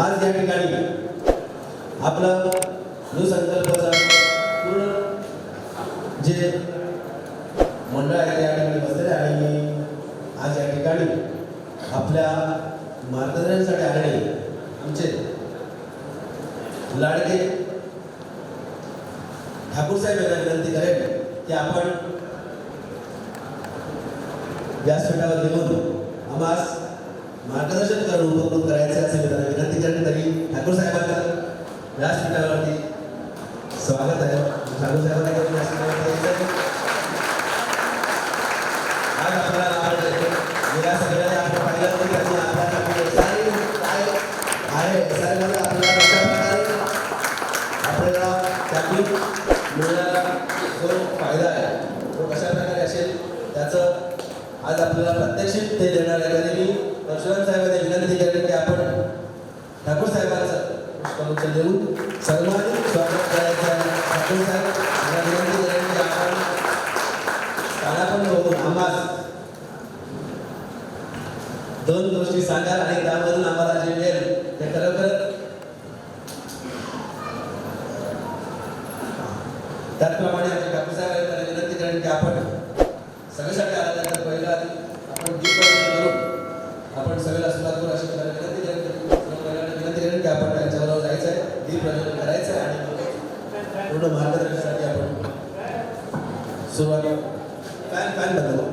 आज या ठिकाणी आपलं जो संकल्पाचा पूर्ण जे मंडळ आहे या ठिकाणी बसलेले आणि आज या ठिकाणी आपल्या मार्गदर्शनासाठी आलेले आमचे लाडके ठाकूर साहेब यांना विनंती करेल की आपण व्यासपीठावर घेऊन आम्हास मार्गदर्शन करून उपक्रम करायचे असे विनंती करेन. तरी ठाकूर साहेबांचं व्यासपीठावरती स्वागत आहे. ठाकूर साहेबांना व्यासपीठावरती आज आपल्याला गेल्या सगळ्यांनी आपण पाहिलं की त्यांनी आपल्यासाठी सारी काय आहे सारे आपल्याला कशा प्रकारे आपल्याला त्यातून मिळणारा जो फायदा आहे तो कशा प्रकारे असेल त्याचं आज आपल्याला प्रत्यक्षित ते देणार आहे. तरी मी परशुराम साहेबांनी विनंती करेन की आपण ठाकूर साहेबांचं पुष्पगुच्छ देऊन सन्मानित स्वागत करायचं आहे. ठाकूर साहेब यांना विनंती करेन की आपण स्थानापन्न होऊन आम्हाला दोन गोष्टी सांगा आणि त्यामधून आम्हाला जे मिळेल ते खरोखर त्याचप्रमाणे ठाकूर साहेबांना विनंती करेन की आपण सगळ्यासाठी आल्यानंतर पहिला आपण दीप प्रज्वलन करून आपण सगळ्याला सुरुवात करू अशी विनंती करेन की आपण त्यांच्याबरोबर जायचं आहे, दीप प्रज्वलन करायचं आहे आणि पूर्ण मार्गदर्शनासाठी आपण सुरुवात फॅन बदलू.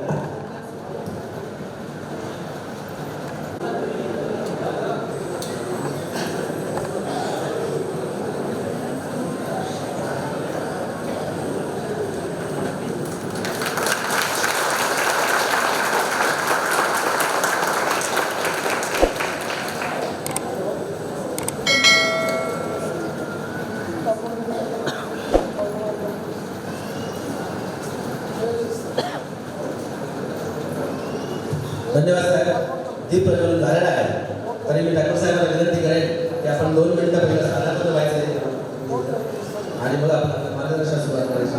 धन्यवाद साहेब. दीप प्रज्वलन झालेलं आहे. तरी मी ठाकूर साहेबांना विनंती करेन की आपण 2 मिनिटं पहिलं स्थानापन्न व्हायचं आणि मग आपण मार्गदर्शन सुरुवात करायची.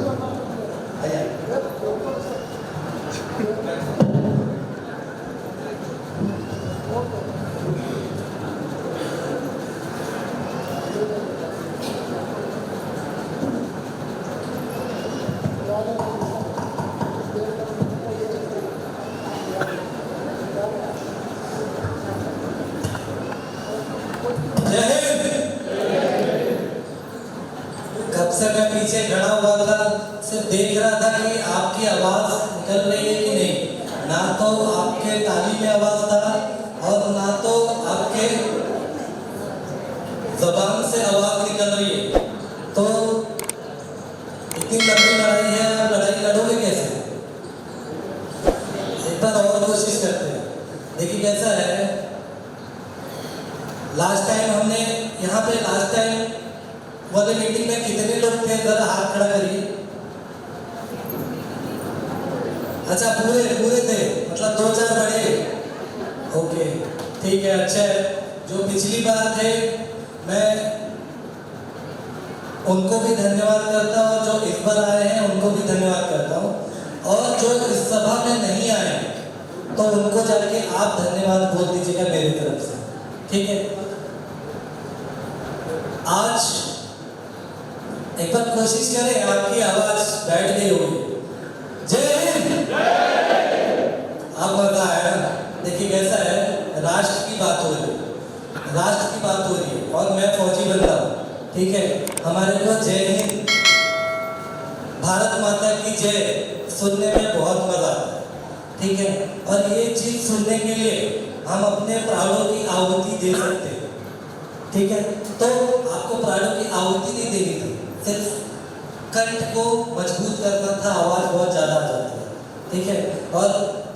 का पीछे खड़ा हुआ था, सिर्फ देख रहा था कि आपकी आवाज निकल रही है कि नहीं. ना तो आपके ताली में आवाज था और ना तो आपके जबान से आवाज निकल रही है. तो इतनी लंबी लड़ाई है, आप लड़ाई लड़ोगे कैसे? एक बार और कोशिश करते हैं. देखिए कैसा है, लास्ट टाइम हमने यहाँ पे लास्ट टाइम वाले मीटिंग में कितने लोग थे, जरा हाथ खड़ा करिए. अच्छा पूरे थे, मतलब 2-4 बड़े. ओके ठीक है, अच्छा है. जो पिछली बार थे मैं उनको भी धन्यवाद करता हूँ, जो इस बार आए हैं उनको भी धन्यवाद करता हूँ, और जो इस सभा में नहीं आए तो उनको जाके आप धन्यवाद बोल दीजिएगा मेरी तरफ से. ठीक है, आज एक बार कोशिश करें, आपकी आवाज बैठ गई होगी. जय हिंद. अब मजा आया ना. देखिए कैसा है, राष्ट्र की बात हो रही है और मैं फौजी बंदा हूँ. ठीक है, हमारे को जय हिंद, भारत माता की जय सुनने में बहुत मजा आता है. ठीक है, और ये चीज सुनने के लिए हम अपने प्राणों की आहुति दे सकते हैं. ठीक है, तो आपको प्राणों की आहुति नहीं देनी थी, सिर्फ कंठ को मजबूत करना था. आवाज बहुत ज्यादा आ जाती है. ठीक है, और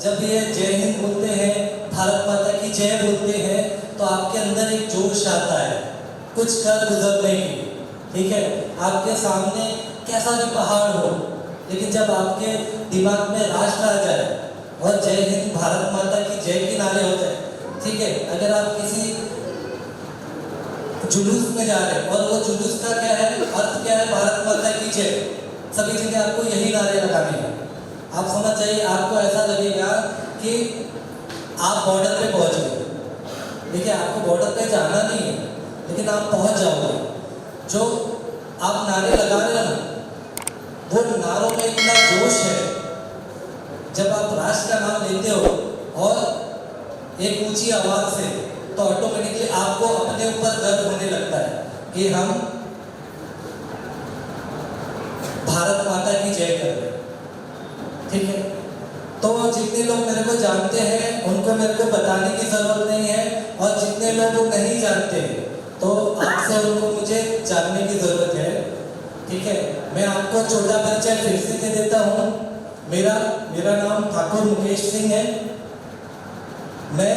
जब ये जय हिंद बोलते हैं, भारत माता की जय बोलते हैं, तो आपके अंदर एक जोश आता है कुछ कर गुजरने की. ठीक है, आपके सामने कैसा भी पहाड़ हो, लेकिन जब आपके दिमाग में राष्ट्र आ जाए और जय हिंद भारत माता की जय के नारे हो जाए. ठीक है, अगर आप किसी जुलूस में जा रहे हैं और वो जुलूस का क्या है, अर्थ क्या है, भारत माता की जय, सभी जगह आपको यही नारे लगाने हैं. आप समझ जाइए, आपको ऐसा लगेगा कि आप बॉर्डर पे पहुंच गए. देखिए आपको बॉर्डर पे जाना नहीं है, लेकिन आप पहुंच जाओगे। जो आप नारे लगा रहे हो ना, वो नारों में इतना जोश है। जब आप राष्ट्र का नाम लेते हो और एक ऊंची आवाज से, तो ऑटोमेटिकली आपको अपने ऊपर गर्व होने लगता है कि हम भारत माता की जय कर रहे हैं। ठीक है, तो जितने लोग मेरे को जानते हैं उनको मेरे को बताने की जरूरत नहीं है, और जितने लोग नहीं जानते तो आपसे उनको मुझे जानने की जरूरत है। ठीक है, मैं आपको छोटा परिचय फिर से दे देता हूँ। मेरा नाम ठाकुर मुकेश सिंह है। मैं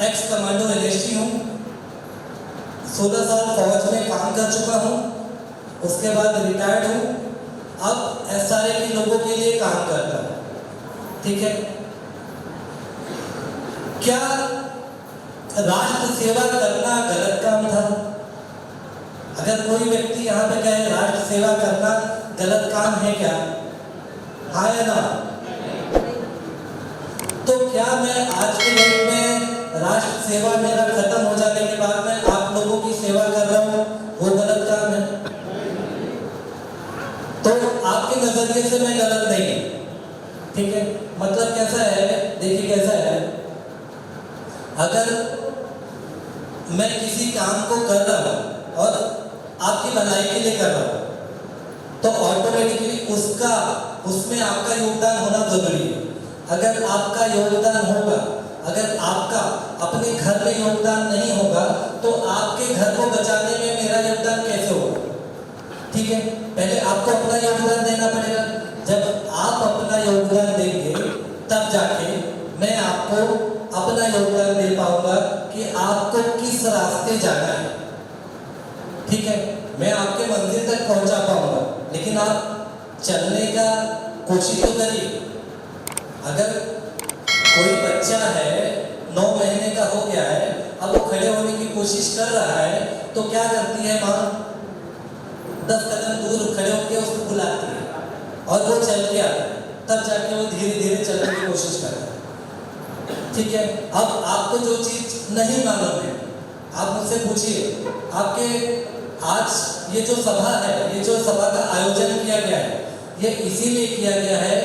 एक्स कमांडो एलएसटी हूँ। 16 साल फौज में काम कर चुका हूँ, उसके बाद रिटायर्ड हूँ। अब एसआरए के लोगों के लिए काम करता हूँ। ठीक है, क्या राष्ट्र सेवा करना गलत काम था? अगर कोई व्यक्ति यहाँ पे कहे राष्ट्र सेवा करना गलत काम है क्या? हाँ या ना? तो क्या मैं आज के डेट में राष्ट्र सेवा मेरा खत्म हो जाने के बाद मैं आप लोगों की सेवा कर रहा हूँ, वो गलत काम है? तो आपके नजरिए से मैं गलत नहीं है। ठीक है, मतलब कैसा है, देखिए कैसा है, अगर मैं किसी काम को कर रहा हूँ और आपकी भलाई के लिए कर रहा हूँ, तो ऑटोमेटिकली उसमें आपका योगदान होना जरूरी है। अगर आपका योगदान होगा, अगर आपका अपने घर में योगदान नहीं होगा, तो आपके घर को बचाने में मेरा योगदान कैसे होगा? ठीक है, पहले आपको अपना योगदान देना पड़ेगा। जब आप अपना योगदान देंगे तब जाके मैं आपको अपना योगदान दे पाऊंगा कि आपको किस रास्ते जाना है। ठीक है, मैं आपके मंजिल तक पहुंचा पाऊंगा, लेकिन आप चलने का कोशिश तो करिए। अगर कोई बच्चा है 9 महीने का हो गया है, अब वो खड़े होने की कोशिश कर रहा है, तो क्या करती है माँ? 10 कदम दूर खड़े होकर उसको बुलाती है और वो चल के आता है, तब जाके वो धीरे धीरे चलने की कोशिश करता है। ठीक है, अब आपको जो चीज नहीं मालूम है, आप मुझसे पूछिए। आपके आज ये जो सभा है, ये जो सभा का आयोजन किया गया है, ये इसीलिए किया गया है,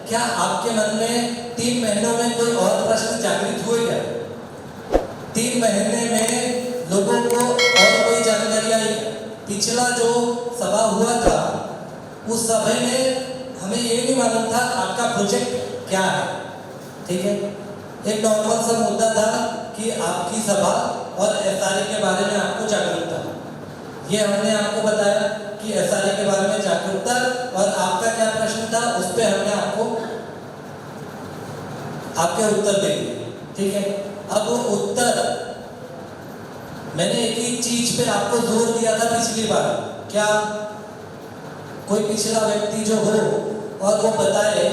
क्या आपके मन में 3 महीनों में कोई और प्रश्न जागृत हुए क्या? 3 महीने में लोगों को और कोई जानकारी आई? पिछला जो सभा हुआ था, उस सभा में हमें ये नहीं मालूम था आपका प्रोजेक्ट क्या है। ठीक है, एक नॉर्मल सा मुद्दा था कि आपकी सभा और एसआरए के बारे में आपको जागरूकता, ये हमने आपको बताया कि एसआरए के बारे में जागरूकता, और आपका क्या प्रश्न था उस पर हमने आपको आपके उत्तर दे दिए। ठीक है, अब वो उत्तर मैंने एक ही चीज पे आपको जोर दिया था पिछली बार। क्या कोई पिछला व्यक्ति जो हो और वो बताए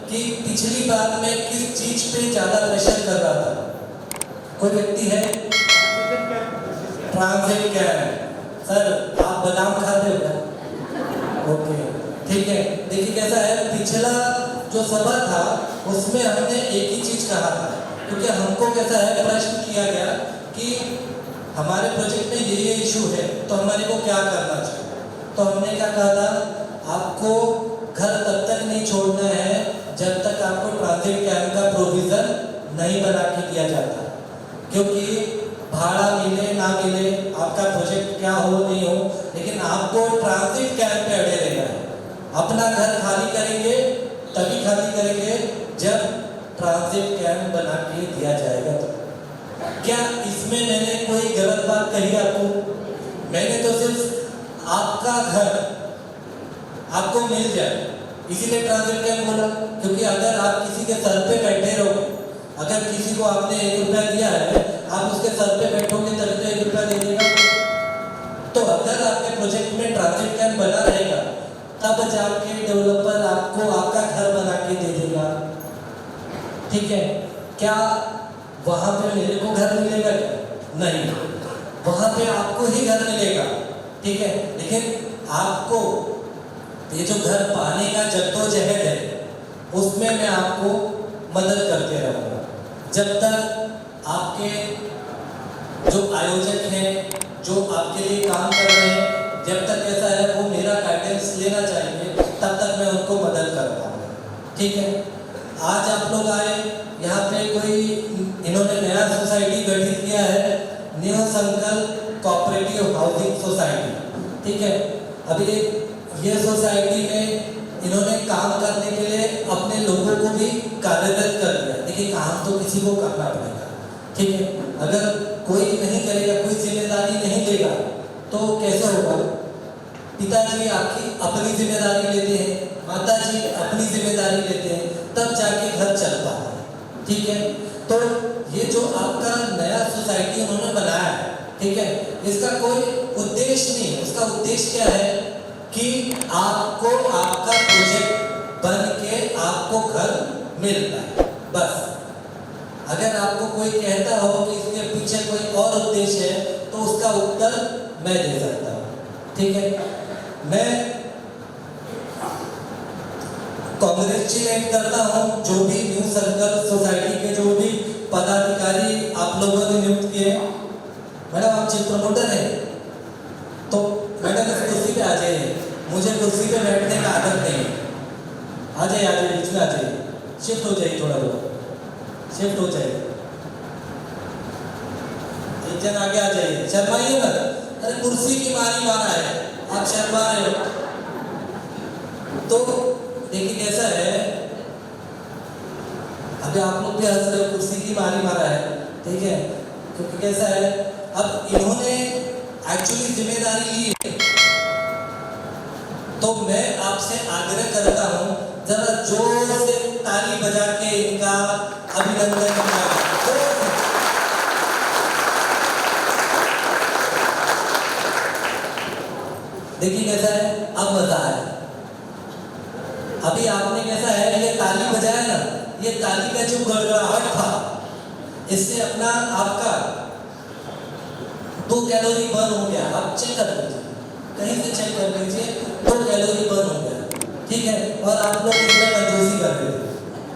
कि पिछली बार में किस चीज पे ज्यादा प्रेशर कर रहा था? कोई व्यक्ति है? Transit camp. सर आप बादाम खाते हो क्या? ओके, ठीक है, देखिए कैसा है, पिछला जो सभा था उसमें हमने एक ही चीज कहा था, क्योंकि हमको कैसा है, प्रश्न किया गया कि हमारे प्रोजेक्ट में ये इशू है, तो हमारे को क्या करना चाहिए। तो हमने क्या कहा था, आपको घर तब तक नहीं छोड़ना है जब तक आपको ट्रांजिट कैंप का प्रोविजन नहीं बना के दिया जाता, क्योंकि भाड़ा मिले ना मिले, आपका प्रोजेक्ट क्या हो नहीं हो, लेकिन आपको ट्रांजिट कैंप पे अड़े रहना है। अपना घर खाली करेंगे तभी खाली करेंगे जब ट्रांजिट कैंप बना के दिया जाएगा। तो क्या इसमें मैंने कोई गलत बात कही आपको? मैंने तो सिर्फ आपका घर आपको मिल जाए इसीलिए ट्रांजिट कैंप बोला, क्योंकि अगर आप किसी के सर पे बैठे रहोगे, अगर किसी को आपने 1 रुपया दिया है, आप उसके सर पे बैठोगे तभी तो 1 रुपया दे देगा। तो अगर आपके प्रोजेक्ट में ट्रांजिट कैंप बना रहेगा, तब जाके डेवलपर आपको आपका घर बना के दे देगा। ठीक है, क्या वहां पे मेरे को घर मिलेगा क्या? नहीं, वहां पे आपको ही घर मिलेगा। ठीक है, लेकिन आपको ये जो घर पाने का जद्दोजहद है, उसमें मैं आपको मदद करते रहूँगा जब तक आपके जो आयोजक हैं, जो आपके लिए काम कर रहे हैं, जब तक ऐसा है वो मेरा गाइडेंस लेना चाहेंगे तब तक मैं उनको मदद करता हूँ। ठीक है, आज आप लोग आए यहाँ पे, कोई इन्होंने नया सोसाइटी गठित किया है, न्यू संकल्प कोऑपरेटिव हाउसिंग सोसाइटी। ठीक है, अभी ये सोसाइटी में इन्होंने काम करने के लिए अपने लोगों को भी कार्यरत कर दिया। देखिए, काम तो किसी को करना पड़ेगा। ठीक है, अगर कोई नहीं करेगा, कोई जिम्मेदारी नहीं लेगा तो कैसे होगा? पिताजी आपकी अपनी जिम्मेदारी लेते हैं, माताजी अपनी जिम्मेदारी लेते हैं, तब जाके घर चलता है। ठीक है, तो ये जो आपका नया सोसाइटी उन्होंने बनाया है, ठीक है, इसका कोई उद्देश्य नहीं है। उसका उद्देश्य क्या है कि आपको आपका प्रोजेक्ट बन के आपको घर मिल पाए, बस। अगर आपको कोई कहता हो कि इसके पीछे कोई और उद्देश्य है तो उसका उत्तर मैं दे सकता हूँ। ठीक है, मैं कांग्रेचुलेट करता हूँ जो भी न्यू सर्कल सोसाइटी के जो भी पदाधिकारी आप लोगों ने नियुक्त किए। मैडम, आप चीफ प्रमोटर हैं, तो मैडम इस कुर्सी पे आ जाइए। मुझे कुर्सी पे बैठने का आदत नहीं है। आ जाइए, बीच में आ जाइए, शिफ्ट हो जाइए, थोड़ा बहुत शिफ्ट हो जाइए। एक जन आगे आ जाइए, शर्माइए मत। अरे कुर्सी की मारी मारा है, आप शर्मा रहे हो। तो देखिए कैसा है, अभी आप लोग भी हंस रहे हो, कुर्सी की मारी मारा है। ठीक है, क्योंकि कैसा है, अब इन्होंने एक्चुअली जिम्मेदारी ली है, तो मैं आपसे आग्रह करता हूं, जरा जोर से ताली बजा के इनका अभिनंदन करें। देखिए कैसा है, अब मजा है। अभी आपने कैसा है, ये ताली बजाया ना, ये ताली का जो गड़गड़ाहट था, इससे अपना आपका 2 कैलोरी बर्न हो गया। आप चेक कर लीजिए, कहीं से चेक कर लीजिए, 2 कैलोरी बर्न हो गया। ठीक है, और आप लोग इसमें कंजूसी कर रहे थे।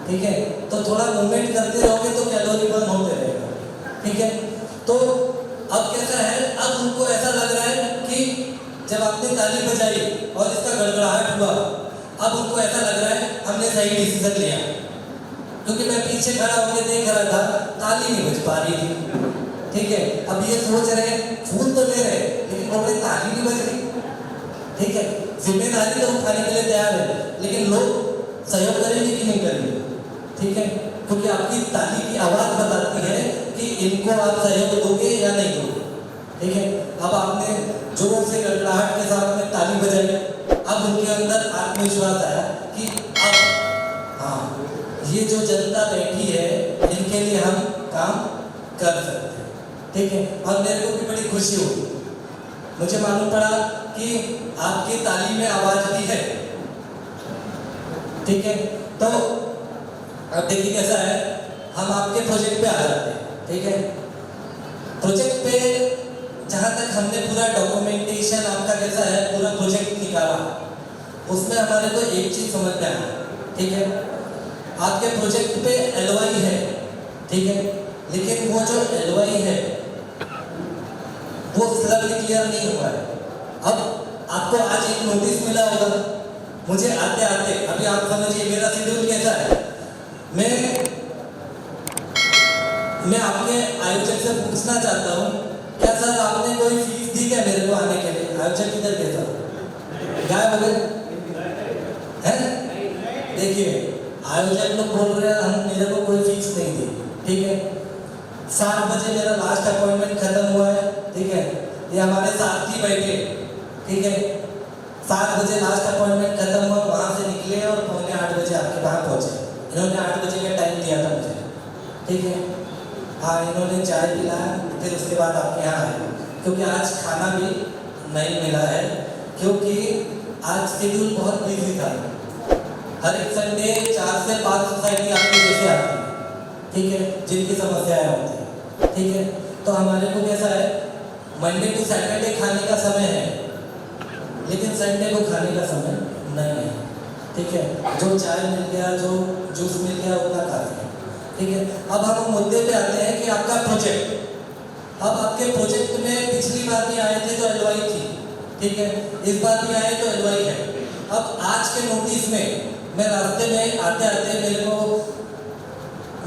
ठीक है, तो थोड़ा मूवमेंट करते रहोगे तो कैलोरी बर्न होते रहेगा। ठीक है, तो अब कैसा है, अब उनको ऐसा लग रहा है कि जब आपने ताली बजाई और इसका गड़गड़ाहट हुआ, अब उनको ऐसा लग रहा है हमने सही डिसीजन लिया। क्योंकि मैं पीछे खड़ा होकर देख रहा था, ताली नहीं बज पा रही थी। ठीक है, अब ये सोच रहे हैं फूल तो ले रहे लेकिन बोल रहे ताली नहीं बज रही। ठीक है, जिम्मेदारी तो उठाने के लिए तैयार है, लेकिन लोग सहयोग करेंगे कि नहीं करेंगे? ठीक है, क्योंकि आपकी ताली की आवाज बताती है कि इनको आप सहयोग दोगे या नहीं दोगे। ठीक है, अब आपने जोर से गड़गड़ाहट के साथ में ताली बजाई, अब उनके अंदर आत्मविश्वास आया कि अब हाँ, ये जो जनता बैठी है इनके लिए हम काम कर सकते हैं। ठीक है, और मेरे को भी बड़ी खुशी हुई, मुझे मालूम पड़ा कि आपकी ताली में आवाज भी है। ठीक है, तो अब देखिए कैसा है, हम आपके प्रोजेक्ट पे आ जाते हैं। ठीक है, प्रोजेक्ट पे जहाँ तक हमने पूरा डॉक्यूमेंटेशन आपका कैसा है, पूरा प्रोजेक्ट निकाला, उसमें हमारे को एक चीज समझ में आया। ठीक है, आपके प्रोजेक्ट पे एलओआई है। ठीक है, लेकिन वो जो एलओआई है वो सिलेबस क्लियर नहीं हुआ है। अब आपको आज एक नोटिस मिला होगा, मुझे आते आते, अभी आप समझिए मेरा शेड्यूल कैसा है, मैं आपके आयोजक से पूछना चाहता हूँ, क्या सर आपने कोई फीस दी क्या मेरे को आने के लिए? आयोजक किधर गए सर? गायब हो गए हैं? देखिए, आयोजक लोग बोल रहे हैं हम मेरे को कोई फीस नहीं दी। ठीक है, 7 बजे मेरा लास्ट अपॉइंटमेंट खत्म हुआ है। ठीक है, ये हमारे साथ ही बैठे। ठीक है, 7 बजे लास्ट अपॉइंटमेंट खत्म हुआ, वहाँ से निकले और 7:45 बजे आपके वहाँ पहुँचे। इन्होंने 8 बजे का टाइम दिया था मुझे। ठीक है, हाँ, इन्होंने चाय पिलाया, फिर उसके बाद आपके यहाँ आए, क्योंकि आज खाना भी नहीं मिला है, क्योंकि आज शेड्यूल बहुत बिजी था। हर एक संडे 4 से 5 सोसाइटी आपके जैसे आती है। ठीक है, जिनकी समस्याएं होती है। ठीक है, तो हमारे को कैसा है, मंडे टू सैटरडे खाने का समय है, लेकिन संडे को खाने का समय नहीं है। ठीक है, जो चाय मिल गया, जो जूस मिल गया, उतना खाते हैं। ठीक है, अब हम मुद्दे पे आते हैं कि आपका प्रोजेक्ट, अब आपके प्रोजेक्ट में पिछली बार भी आए थे तो एलवाई थी, ठीक है, इस बार भी आए तो एलवाई है। अब आज के नोटिस में मैं रास्ते में आते आते मेरे को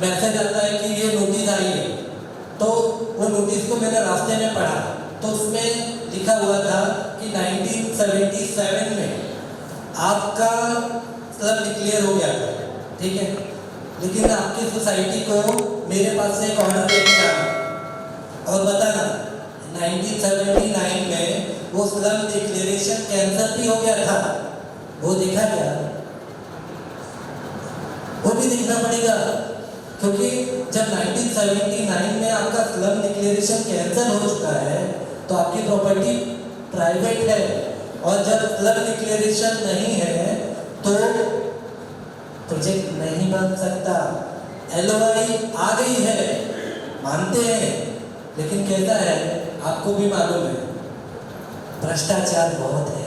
मैसेज आता है कि ये नोटिस आई है, तो वो नोटिस को मैंने रास्ते में पढ़ा तो उसमें लिखा हुआ था कि 1977 में आपका स्लम डिक्लेयर हो गया था, ठीक है, लेकिन आपकी सोसाइटी को मेरे पास से एक ऑर्डर लेके आना और बताना 1979 में वो स्लम डिक्लेरेशन कैंसिल भी हो गया था, वो देखा क्या? वो भी देखना पड़ेगा, क्योंकि जब 1979 में आपका स्लम डिक्लेरेशन कैंसिल हो चुका है तो आपकी प्रॉपर्टी प्राइवेट है, और जब स्लम डिक्लेरेशन नहीं है तो प्रोजेक्ट नहीं बन सकता। एलओआई आ गई है, मानते हैं, लेकिन कहता है आपको भी मालूम है भ्रष्टाचार बहुत है,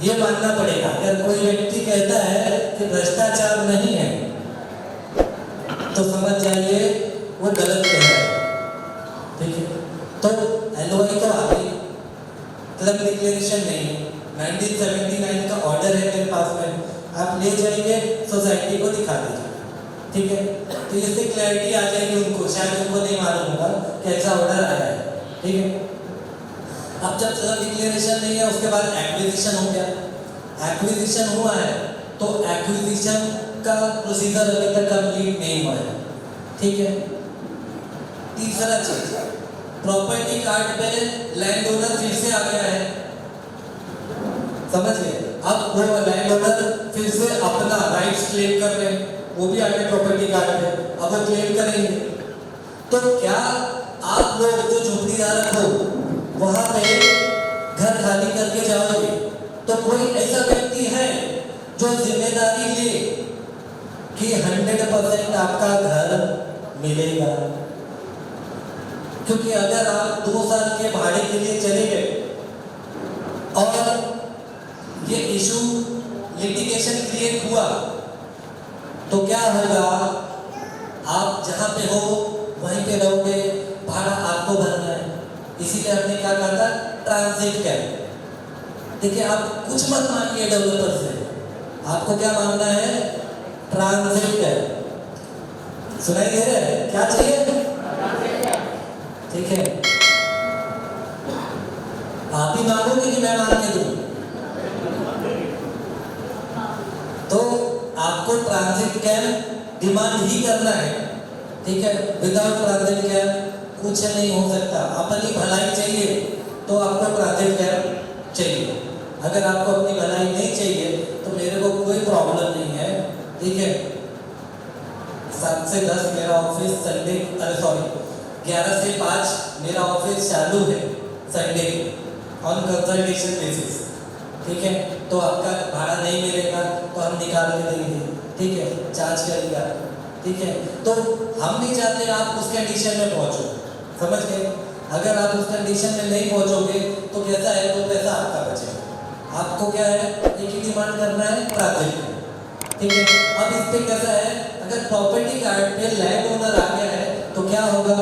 ये मानना पड़ेगा। अगर कोई व्यक्ति कहता है कि भ्रष्टाचार नहीं है तो समझ जाइए वो गलत कह रहा है, ठीक है। तो एलओआई तो आ गई, क्लब डिक्लेरेशन नहीं है, 1979 का ऑर्डर है मेरे पास में, आप ले जाइए सोसाइटी को दिखा दीजिए, ठीक है। तो इससे क्लैरिटी आ जाएगी उनको, शायद उनको नहीं मालूम होगा कि ऐसा ऑर्डर आया है, ठीक है। अब जब क्लब डिक्लेरेशन नहीं है उसके बाद एक्विजिशन हो गया, एक्विजिशन हुआ है तो एक्विजिशन का प्रोसीजर अभी तक कंप्लीट नहीं हुआ है, ठीक है। तीसरा चीज, प्रॉपर्टी कार्ड पे लैंड ओनर फिर से आ गया है, समझ गए। अब वो लैंड ओनर फिर से अपना राइट्स क्लेम कर रहे हैं, वो भी आगे प्रॉपर्टी कार्ड पे अब वो क्लेम करेंगे। तो क्या आप लोग जो झोपड़ीदार हो वहां पे घर खाली करके जाओगे तो कोई ऐसा व्यक्ति है जो जिम्मेदारी ले कि 100% आपका घर मिलेगा? क्योंकि अगर आप 2 साल के भाड़े के लिए चले गए और ये इशू लिटिगेशन क्रिएट हुआ तो क्या होगा? आप जहां पे हो वहीं पे रहोगे, भाड़ा आपको भरना है। इसीलिए हमने क्या कहा था, ट्रांजिट कैब। देखिए आप कुछ मत मांगिए डेवलपर से, आपको क्या मांगना है? Transit cab. सुनाई दे रहा है? क्या चाहिए? ठीक है, आप ही मांगोगे कि मैं मांग के दूं? तो आपको ट्रांजिट कैब डिमांड ही करना है, ठीक है। विदाउट ट्रांजिट कैब कुछ नहीं हो सकता। अपनी भलाई चाहिए तो आपको ट्रांजिट कैब चाहिए। अगर आपको अपनी भलाई नहीं चाहिए तो मेरे को कोई प्रॉब्लम नहीं है, ठीक है। 7 से 10 मेरा ऑफिस संडे, 11 से 5 मेरा ऑफिस चालू है संडे ऑन कंसल्टेशन बेसिस, ठीक है। तो आपका भाड़ा नहीं मिलेगा तो हम निकाल के देंगे, ठीक है, चार्ज करेगा, ठीक है। तो हम नहीं चाहते आप उस कंडीशन में पहुंचो, समझ गए। अगर आप उस कंडीशन में नहीं पहुंचोगे तो कैसा है, वो पैसा आपका बचेगा। आपको क्या है, एक ही डिमांड करना है, प्रोजेक्ट, ठीक है। अब इस पे कैसा है, अगर प्रॉपर्टी कार्ड पे लैंड ओनर आ गया है तो क्या होगा,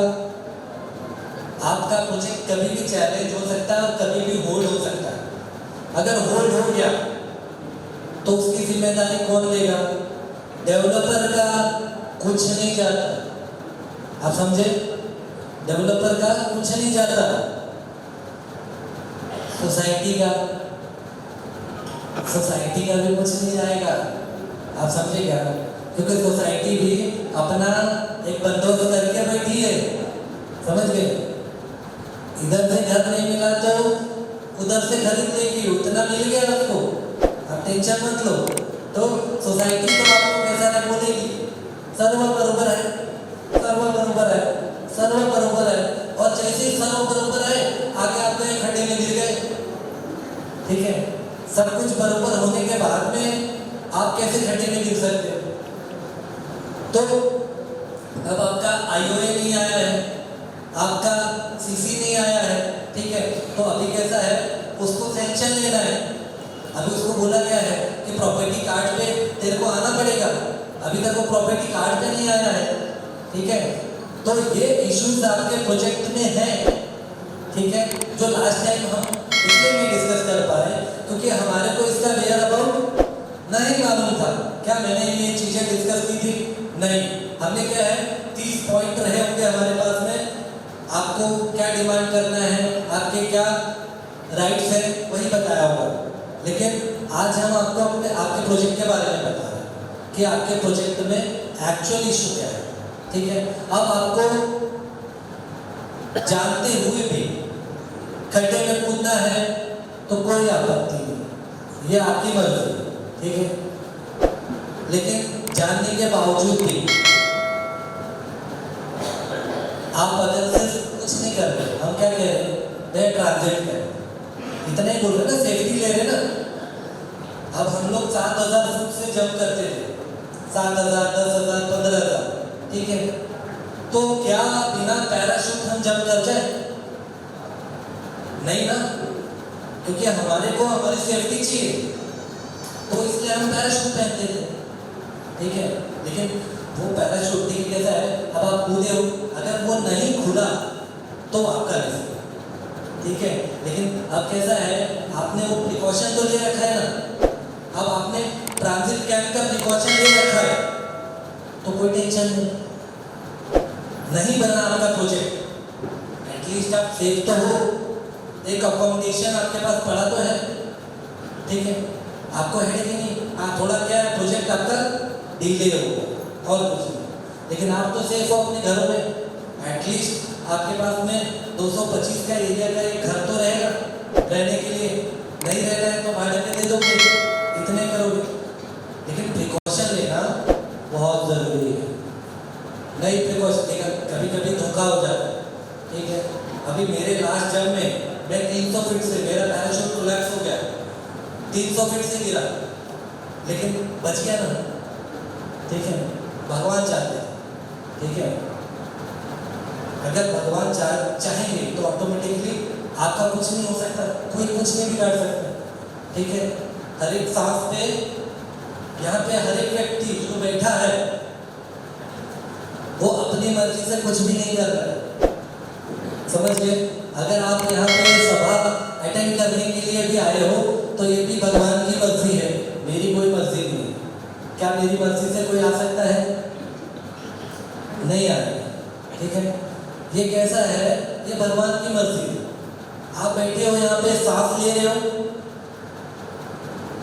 आपका प्रोजेक्ट कभी भी चैलेंज हो सकता है और कभी भी होल्ड हो सकता है। अगर होल्ड हो गया तो उसकी जिम्मेदारी कौन लेगा? डेवलपर का कुछ नहीं जाता, आप समझे? डेवलपर का कुछ नहीं जाता, सोसाइटी का भी कुछ नहीं जाएगा, आप समझे क्या? क्योंकि सोसाइटी भी अपना एक बंदोबस्त करके बैठी है, समझ गए। इधर से घर नहीं मिला तो उधर से खरीद लेगी, उतना मिल गया उसको, आप टेंशन मत लो। तो सोसाइटी तो आपको कैसा है बोलेगी, सर्व बरोबर है, सर्व बरोबर है, सर्व बरोबर है। और जैसे ही सर्व बरोबर है आगे आपको एक खड्डे में गिर गए, ठीक है। सब कुछ बरोबर होने के बाद में आप कैसे खड्डे में गिर सकते हो? तो अब आपका आईओए नहीं आया है, आपका सीसी नहीं आया है, ठीक है। तो अभी कैसा है, उसको सेंक्शन लेना है। अभी उसको बोला गया है कि प्रॉपर्टी कार्ड पे तेरे को आना पड़ेगा, अभी तक वो प्रॉपर्टी कार्ड पे नहीं आया है, ठीक है। तो ये इश्यूज आपके प्रोजेक्ट में है, ठीक है, जो लास्ट टाइम हम इसलिए नहीं डिस्कस कर पाए क्योंकि हमारे को इसका वेयर अबाउट नहीं मालूम था। क्या मैंने ये चीजें डिस्कस की थी? नहीं। हमने क्या है 30 पॉइंट रहे होंगे हमारे पास में, आपको क्या डिमांड करना है, आपके क्या राइट्स है, वही बताया होगा। लेकिन आज हम आपको आपके प्रोजेक्ट के बारे में बता रहे हैं कि आपके प्रोजेक्ट में एक्चुअल इशू क्या है, ठीक है। अब आपको जानते हुए भी खड्डे में कूदना है तो कोई आपत्ति नहीं, ये आपकी मर्जी, ठीक है। लेकिन जानने के बावजूद भी आप अगर सिर्फ कुछ नहीं कर रहे, हम क्या कह रहे हैं, ट्रांजिट करें, इतना ही बोल रहे ना, सेफ्टी ले रहे ना। अब हम लोग 7,000 फुट से जंप करते थे, 7,000, 10,000, 15,000, ठीक है। तो क्या बिना पैराशूट हम जंप कर जाए? नहीं ना, क्योंकि हमारे को हमारी सेफ्टी चाहिए, तो इसलिए हम पैराशूट पहनते थे, ठीक है। लेकिन वो पैराशूट ठीक कैसा है, अब आप कूदे हो, अगर वो नहीं खुला तो आपका रिस्क, ठीक है। लेकिन अब कैसा है, आपने वो प्रिकॉशन तो ले रखा है ना, अब आपने ट्रांजिट कैंप का प्रिकॉशन ले रखा है तो कोई टेंशन नहीं बना आपका प्रोजेक्ट, एटलीस्ट आप सेफ तो हो, एक अकोमोडेशन आपके पास पड़ा तो है, ठीक है। आपको है कि नहीं, थोड़ा क्या है, प्रोजेक्ट आपका डिले होगा और कुछ नहीं, लेकिन आप तो सेफ हो अपने घरों में, एटलीस्ट आपके पास में 225 का एरिया का एक घर तो रहेगा रहने के लिए। नहीं रहना है तो भाड़े में दे दोगे, इतने करोगे, लेकिन प्रिकॉशन लेना बहुत जरूरी है। नहीं प्रिकॉशन लेगा, कभी कभी धोखा हो जाता है, ठीक है। अभी मेरे लास्ट जब में मैं 300 फीट से, मेरा पैराशूट कोलैप्स हो गया, 300 फीट से गिरा, लेकिन बच गया ना, ठीक है। भगवान चाहते हैं, ठीक है। अगर भगवान चाहेंगे तो ऑटोमेटिकली आपका कुछ नहीं हो सकता, कोई कुछ नहीं बिगाड़ सकता, ठीक है। हर एक सांस पे, यहाँ पे हर एक व्यक्ति जो बैठा है वो अपनी मर्जी से कुछ भी नहीं कर रहा है, समझ गए। अगर आप यहाँ पे सभा अटेंड करने के लिए भी आए हो तो ये भी भगवान की मर्जी है, मेरी कोई मर्जी नहीं है। क्या मेरी मर्जी से कोई आ सकता है? नहीं आएगा, ठीक है। ये कैसा है, ये भगवान की मर्जी है। आप बैठे हो यहाँ पे, सांस ले रहे हो,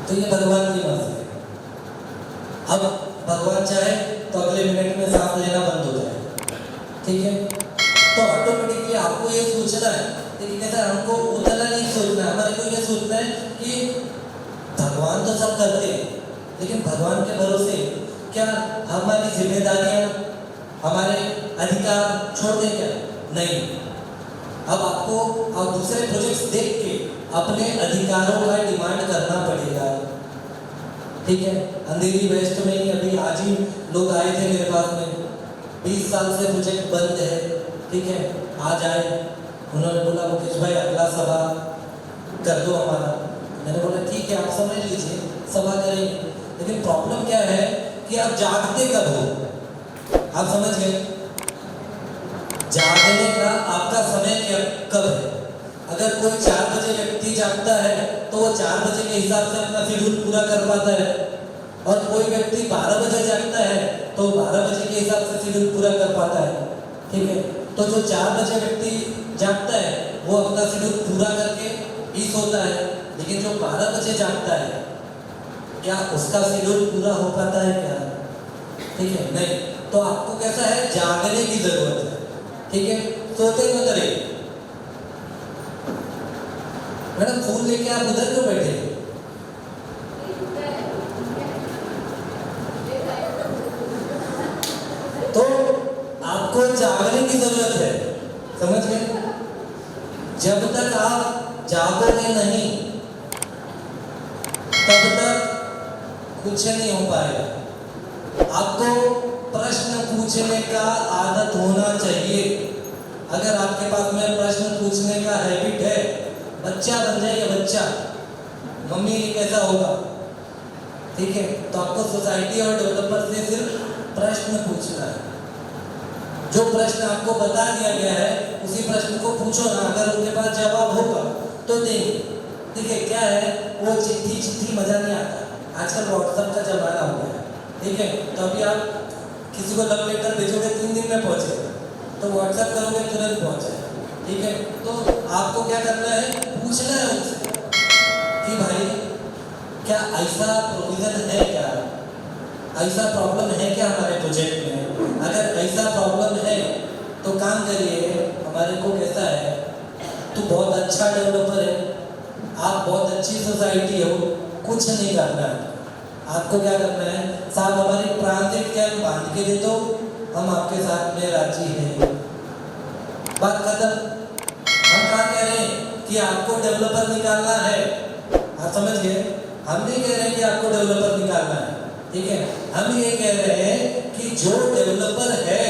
तो ये भगवान की मर्जी है। अब भगवान चाहे तो अगले मिनट में सांस लेना बंद हो जाए, ठीक है। तो ऑटोमेटिकली आपको ये सोचना है, लेकिन कैसा हमको उतना नहीं सोचना है, हमारे को ये सोचना है कि भगवान तो सब करते हैं, लेकिन भगवान के भरोसे क्या हमारी जिम्मेदारियां, हमारे अधिकार छोड़ दें क्या? नहीं। अब आपको और दूसरे प्रोजेक्ट्स देख के अपने अधिकारों का डिमांड करना पड़ेगा, ठीक है। अंधेरी वेस्ट में ही अभी आज ही लोग आए थे मेरे पास में, 20 साल से प्रोजेक्ट बंद है, ठीक है। आज आए, उन्होंने बोला मुकेश भाई अगला सभा कर दो हमारा। मैंने बोला ठीक है, आप समझ लीजिए, सभा करेंगे, लेकिन प्रॉब्लम क्या है कि आप जागते कब हो? आप समझ गए, जागने का आपका समय क्या कब है? अगर कोई 4 बजे व्यक्ति जागता है तो वो 4 बजे के हिसाब से अपना शेड्यूल पूरा कर पाता है, और कोई व्यक्ति 12 बजे जागता है तो 12 बजे के हिसाब से शेड्यूल पूरा कर पाता है, ठीक है। तो जो 4 बजे व्यक्ति जागता है वो अपना शेड्यूल पूरा करके भी सोता है, लेकिन जो 12 बजे जागता है क्या उसका शेड्यूल पूरा हो पाता है क्या? ठीक है, नहीं। तो आपको कैसा है, जागने की जरूरत है, ठीक है। सोते मत रहिए। मैडम फूल लेके आप उधर क्यों बैठे? तो आपको जागने की जरूरत है, समझ गए। जब तक आप जागोगे नहीं तब तक कुछ नहीं हो पाएगा। आपको प्रश्न पूछने का आदत होना चाहिए। अगर आपके पास में प्रश्न पूछने का हैबिट है, बच्चा बन जाइए बच्चा, मम्मी ये कैसा होगा, ठीक है। तो आपको सोसाइटी और डेवलपर से सिर्फ प्रश्न पूछना है, जो प्रश्न आपको बता दिया गया है उसी प्रश्न को पूछो ना, अगर उनके पास जवाब होगा तो देंगे। ठीक है, क्या है वो चिट्ठी मजा नहीं आता, आजकल व्हाट्सएप का जमाना हो गया है। ठीक है, तो अभी आप किसी को लव लेटर भेजोगे 3 दिन में पहुंचेगा, तो व्हाट्सएप करोगे तुरंत पहुंचेगा। ठीक है, तो आपको क्या करना है, पूछना है उनसे कि भाई क्या ऐसा प्रोविजन है, क्या ऐसा प्रॉब्लम है क्या हमारे प्रोजेक्ट में। अगर ऐसा प्रॉब्लम है तो काम करिए, हमारे को कैसा है, तू बहुत अच्छा डेवलपर है, आप बहुत अच्छी सोसाइटी हो, कुछ नहीं करना है आपको। क्या करना है, साहब हमारी ट्रांजिट कैंप बांध के दे दो, हम आपके साथ में राजी हैं, बात खत्म। हम कहाँ कह रहे हैं कि आपको डेवलपर निकालना है, आप समझ गए। हम नहीं कह रहे हैं कि आपको डेवलपर निकालना है, ठीक है, हम ये कह रहे हैं कि जो डेवलपर है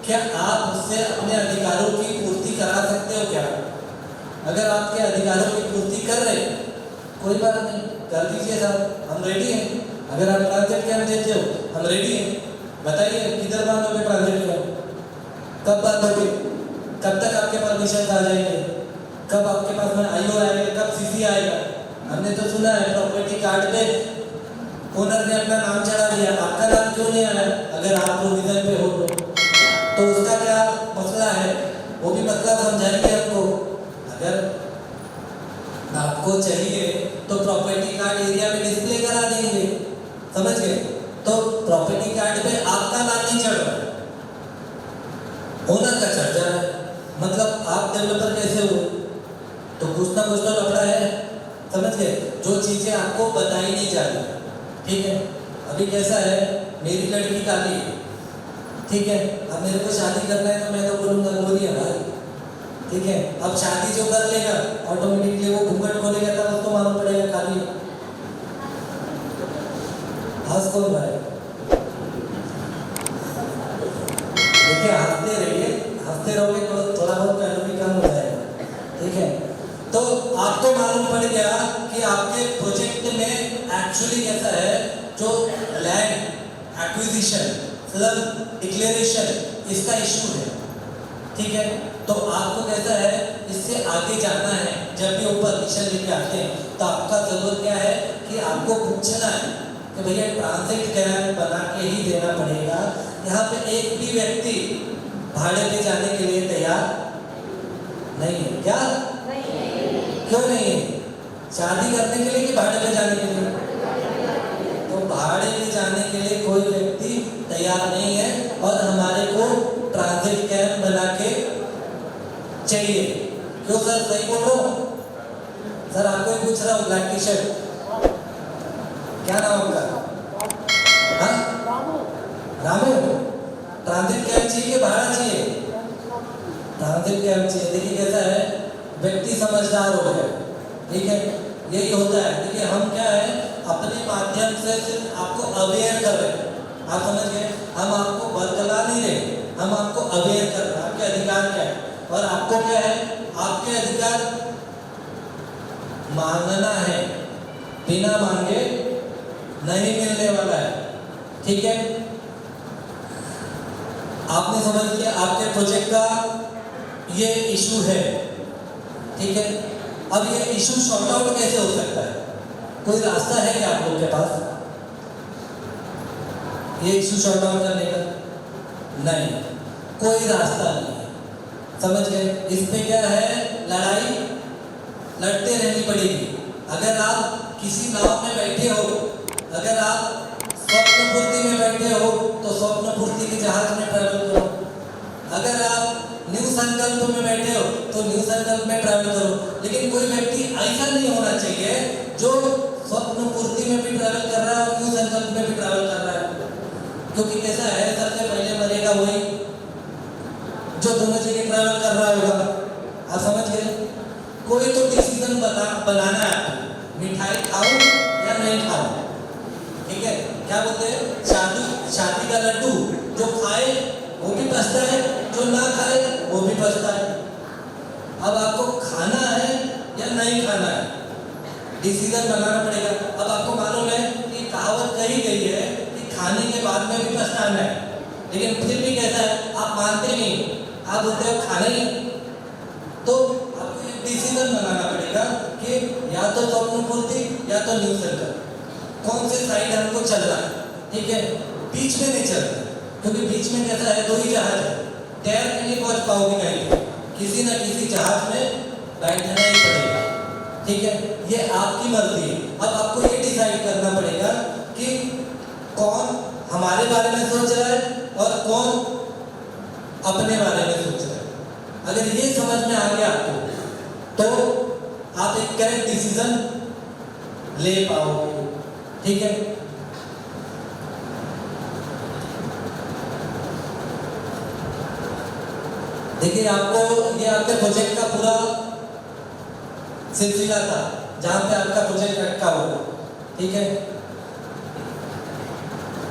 क्या आप उससे अपने अधिकारों की पूर्ति करा सकते हो क्या। अगर आपके अधिकारों की पूर्ति कर रहे कोई बात नहीं, कर दीजिए साहब, हम रेडी हैं। अगर आप ट्रांजिट कैंप देते हो हम रेडी हैं, बताइए किधर बांधोगे ट्रांजिट कैंप, कब बांधोगे, कब तक आपके परमिशन आ जाएंगे, कब आपके पास में आईओ आएगा, कब सीसी आएगा। हमने तो सुना है प्रॉपर्टी कार्ड पे ओनर ने अपना नाम चढ़ा दिया, आपका नाम क्यों नहीं आया, अगर आप प्रोविजन पे हो तो उसका क्या मसला है, वो भी मसला समझाएंगे आपको। अगर आपको चाहिए तो प्रॉपर्टी कार्ड एरिया में डिस्प्ले करा देंगे, समझ गए। तो प्रॉपर्टी कार्ड पे आपका नाम नहीं चढ़ रहा, ओनर का चढ़ जा रहा है, मतलब आप डेवलपर कैसे हो, तो कुछ ना कुछ तो लफड़ा है, समझ गए। जो चीजें आपको बताई नहीं जा रही, ठीक है। अभी कैसा है, मेरी लड़की काली है, ठीक है, अब मेरे को शादी करना है तो मैं तो बोलूँगा गोरी है भाई, ठीक है। अब शादी जो कर लेगा ऑटोमेटिकली वो घूंघट खोलेगा तब उसको मालूम पड़ेगा काली है। हंस कौन रहा है, देखिए हंसते रहिए, हंसते रहोगे तो थोड़ा बहुत कैलोरी कम हो जाएगा, ठीक है। तो आपको मालूम पड़ गया कि आपके प्रोजेक्ट में एक्चुअली कैसा है, जो लैंड एक्विजिशन मतलब डिक्लेरेशन इसका इशू है, ठीक है। तो आपको कैसा है, इससे आगे जाना है। जब भी वो परमिशन लेके आते हैं तो आपका जरूरत क्या है कि आपको पूछना है कि भैया ट्रांजिट कैंप बना के ही देना पड़ेगा। यहाँ पे एक भी व्यक्ति भाड़े पे जाने के लिए तैयार नहीं है, क्या क्यों नहीं है, शादी करने के लिए कि भाड़े पे जाने के लिए, तो भाड़े पे जाने के लिए कोई व्यक्ति तैयार नहीं है और हमारे को ट्रांजिट कैंप बना के चाहिए। क्यों सर, सही बोल रहा हूँ सर, आपको ही पूछ रहा हूँ, ब्लैक टी शर्ट क्या नाम आपका, हाँ रामू, ट्रांजिट कैंप चाहिए, भाड़ा चाहिए, ट्रांजिट कैंप चाहिए। देखिए कैसा है, व्यक्ति समझदार हो गया, ठीक है, यही होता है। देखिए हम क्या है, अपने माध्यम से सिर्फ आपको अवेयर कर रहे हैं, आप समझ गए, हम आपको बरकला नहीं रहे, हम आपको अवेयर कर रहे हैं आपके अधिकार क्या है। और आपको क्या है, आपके अधिकार मांगना है, बिना मांगे नहीं मिलने वाला है, ठीक है। आपने समझ लिया आपके प्रोजेक्ट का ये इशू है, ठीक है। अब ये इशू सॉर्ट आउट कैसे हो सकता है, कोई रास्ता है क्या आप लोग के पास ये इशू सॉर्ट आउट करने का? नहीं, कोई रास्ता नहीं है, समझ गए। इस पे क्या है, लड़ाई लड़ते रहनी पड़ेगी। अगर आप किसी नाव में बैठे हो, अगर आप स्वप्न पूर्ति में बैठे हो तो स्वप्न पूर्ति के जहाज में ट्रैवल करो, अगर आप न्यू संकल्प में बैठे हो तो न्यू संकल्प में ट्रैवल करो। लेकिन कोई व्यक्ति ऐसा नहीं होना चाहिए जो स्वप्न पूर्ति में भी ट्रैवल कर रहा है और न्यू संकल्प में भी ट्रैवल कर रहा है, क्योंकि कैसा है, सबसे पहले मरेगा वही जो दोनों जगह ट्रैवल कर रहा होगा, आप समझ गए। कोई तो डिसीजन बनाना है, मिठाई खाओ या नहीं खाओ, ठीक है। क्या बोलते हैं, शादी का लड्डू जो खाए वो भी पछता है, जो ना खाए वो भी पछता है। अब आपको खाना है या नहीं खाना है, डिसीजन बनाना पड़ेगा। अब आपको मालूम है कि कहावत कही गई है कि खाने के बाद में भी पछताना है, लेकिन फिर भी कैसा है, आप मानते नहीं, आप बोलते हो खाना ही। तो आपको एक डिसीजन बनाना पड़ेगा कि या तो स्वप्नपूर्ति या तो न्यू सर्कल, कौन से साइड हमको चलना है, ठीक है। बीच में नहीं चलना, क्योंकि बीच में कैसा है, दो ही जहाज है, तैर के नहीं पहुंच पाओगे कहीं, किसी ना किसी जहाज में बैठना ही पड़ेगा, ठीक है। ये आपकी मर्जी है। अब आपको ये डिसाइड करना पड़ेगा कि कौन हमारे बारे में सोच रहा है और कौन अपने बारे में सोच रहा है। अगर ये समझ में आ गया आपको, तो आप एक करेक्ट डिसीजन ले पाओगे, ठीक है। देखिए, आपको ये आपके प्रोजेक्ट का पूरा सिलसिला था जहां पे आपका प्रोजेक्ट अटका हुआ, ठीक है।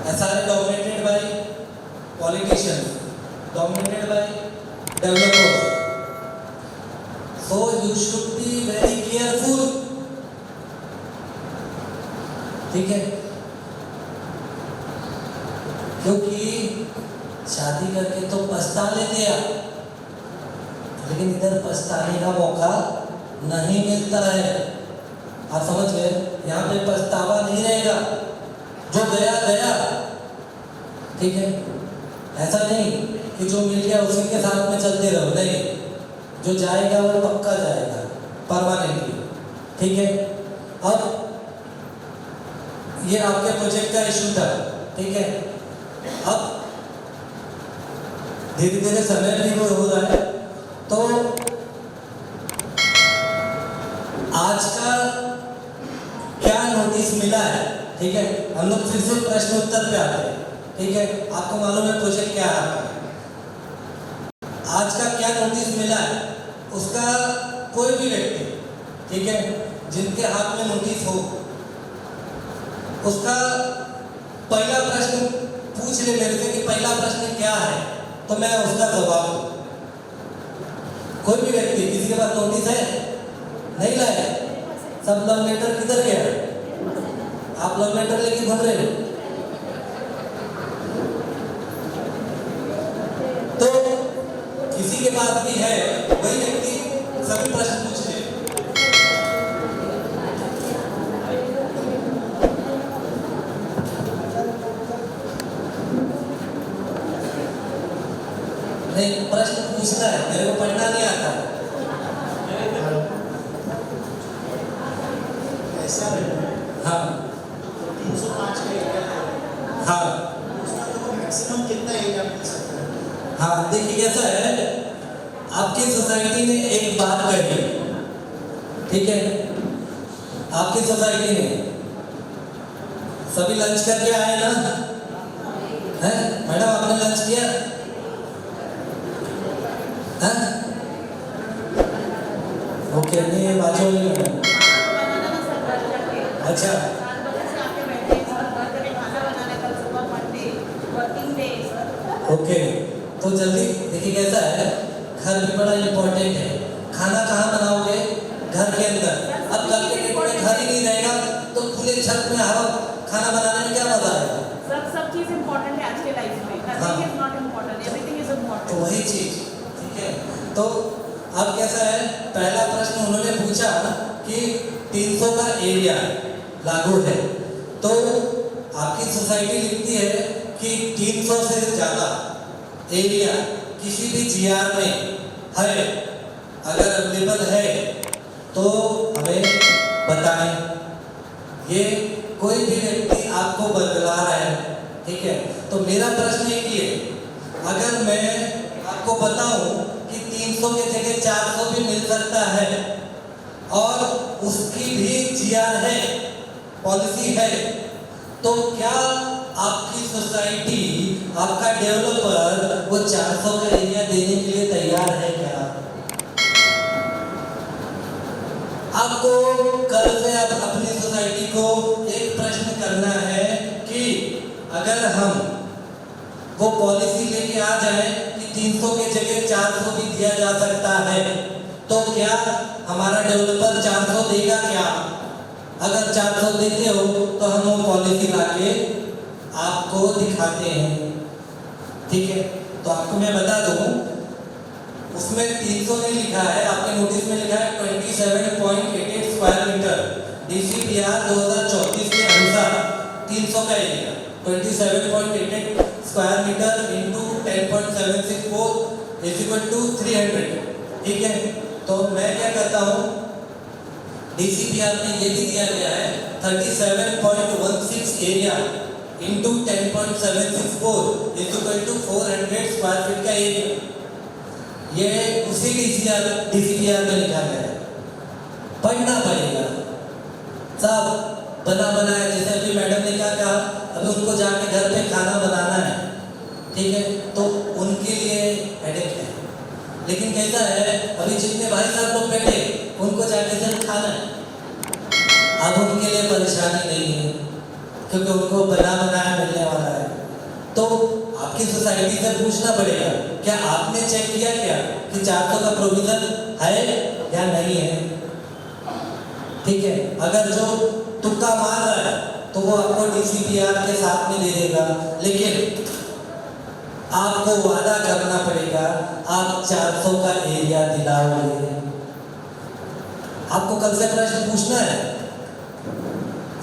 SRA dominated by politicians, dominated by developers, so you should be very careful, ठीक है। क्योंकि शादी करके तो पछता लेते आप, लेकिन इधर पछताने का मौका नहीं मिलता है। आप समझ गए, यहाँ पे पछतावा नहीं रहेगा, जो गया गया, ठीक है। ऐसा नहीं कि जो मिल गया उसी के साथ में चलते रहो, नहीं, जो जाएगा वो पक्का जाएगा, परमानेंटली, ठीक है। अब ये आपके प्रोजेक्ट का इशू था, ठीक है। अब धीरे धीरे समय भी वो हो रहा है, तो आज का क्या नोटिस मिला है, ठीक है। हम लोग फिर से प्रश्न उत्तर पे आते हैं, ठीक है। आपको मालूम है प्रोजेक्ट क्या है, आज का क्या नोटिस मिला है, उसका कोई भी व्यक्ति, ठीक है, जिनके हाथ में नोटिस हो, उसका पहला प्रश्न पूछ ले मेरे से कि पहला प्रश्न क्या है, तो मैं उसका जवाब दूं। कोई भी व्यक्ति, किसी के पास नोटिस है, नहीं लाया, सब लव लेटर किधर गया, आप लव लेटर लेके घूम रहे हो। तो किसी के पास भी है, वही व्यक्ति सभी प्रश्न पूछ ले। नहीं, प्रश्न पूछना है, मेरे को पढ़ना नहीं आता। ऐसा है, हाँ 305 का एरिया है, हाँ उसका तो मैक्सिमम कितना एरिया मिल सकता है? हाँ, देखिए कैसा है, आपकी सोसाइटी ने एक बात कही, ठीक है। आपकी सोसाइटी ने सभी लंच करके आए ना, है मैडम, आपने लंच किया है? ओके, नहीं बाजू वाली मैडम, अच्छा ओके। तो जल्दी देखिए कैसा है, घर भी बड़ा इम्पोर्टेंट है। खाना कहाँ बनाओगे, घर के अंदर। अब कल के डेट में घर ही नहीं रहेगा तो खुले छत में हवा खाना बनाने में क्या मजा आएगा। सब चीज इम्पोर्टेंट है आज के लाइफ में, nothing is not important, everything is तो इम्पोर्टेंट। वही चीज, ठीक है। तो अब कैसा है, पहला प्रश्न उन्होंने पूछा कि 300 का एरिया लागू है, तो आपकी सोसाइटी लिखती है कि 300 से ज़्यादा एरिया किसी भी जीआर में है, अगर अवेलेबल है तो हमें बताएं। ये कोई भी व्यक्ति आपको बदला रहा है, ठीक है। तो मेरा प्रश्न एक ही है, अगर मैं आपको बताऊं कि 300 के जगह 400 भी मिल सकता है और उसकी भी जीआर है, पॉलिसी है, तो क्या आपकी सोसाइटी, आपका डेवलपर वो 400 का एरिया देने के लिए तैयार है क्या? आपको कल से आप अपनी सोसाइटी को एक प्रश्न करना है कि अगर हम वो पॉलिसी लेके आ जाए कि 300 के जगह 400 भी दिया जा सकता है, तो क्या हमारा डेवलपर 400 देगा क्या? अगर 400 देते हो तो हम वो पॉलिसी लाके आपको दिखाते हैं, ठीक है, तो आपको मैं बता दूं, उसमें 300 नहीं लिखा है, आपके नोटिस में लिखा है 27.88 स्क्वायर मीटर। DCPR 2034 के अनुसार 300 का area 27.88 square metre into 10.764 is equal to 300। ठीक है, तो मैं क्या करता हूँ, DCPR में ये भी दिया गया है 37.16 area into 10.764 is equal to 400 square feet का एरिया। ये उसी DCPR में लिखा गया है, पढ़ना पड़ेगा साहब। बना बनाया, जैसे अभी मैडम ने क्या कहा, अभी उनको जाके घर पे खाना बनाना है, ठीक है, तो उनके लिए हेडेक है। लेकिन कैसा है, अभी जितने भाई साहब लोग बैठे उनको जाके सिर्फ खाना है, अब उनके लिए परेशानी नहीं है क्योंकि उनको बना बनाया मिलने वाला है। तो आपकी सोसाइटी से पूछना पड़ेगा, क्या आपने चेक किया क्या कि 400 का प्रोविजन है या नहीं है? ठीक है, अगर जो तुक्का मार रहा है तो वो आपको DCPR के साथ में दे देगा, लेकिन आपको वादा करना पड़ेगा आप 400 का एरिया दिलाओगे। आपको कल से प्रश्न पूछना है,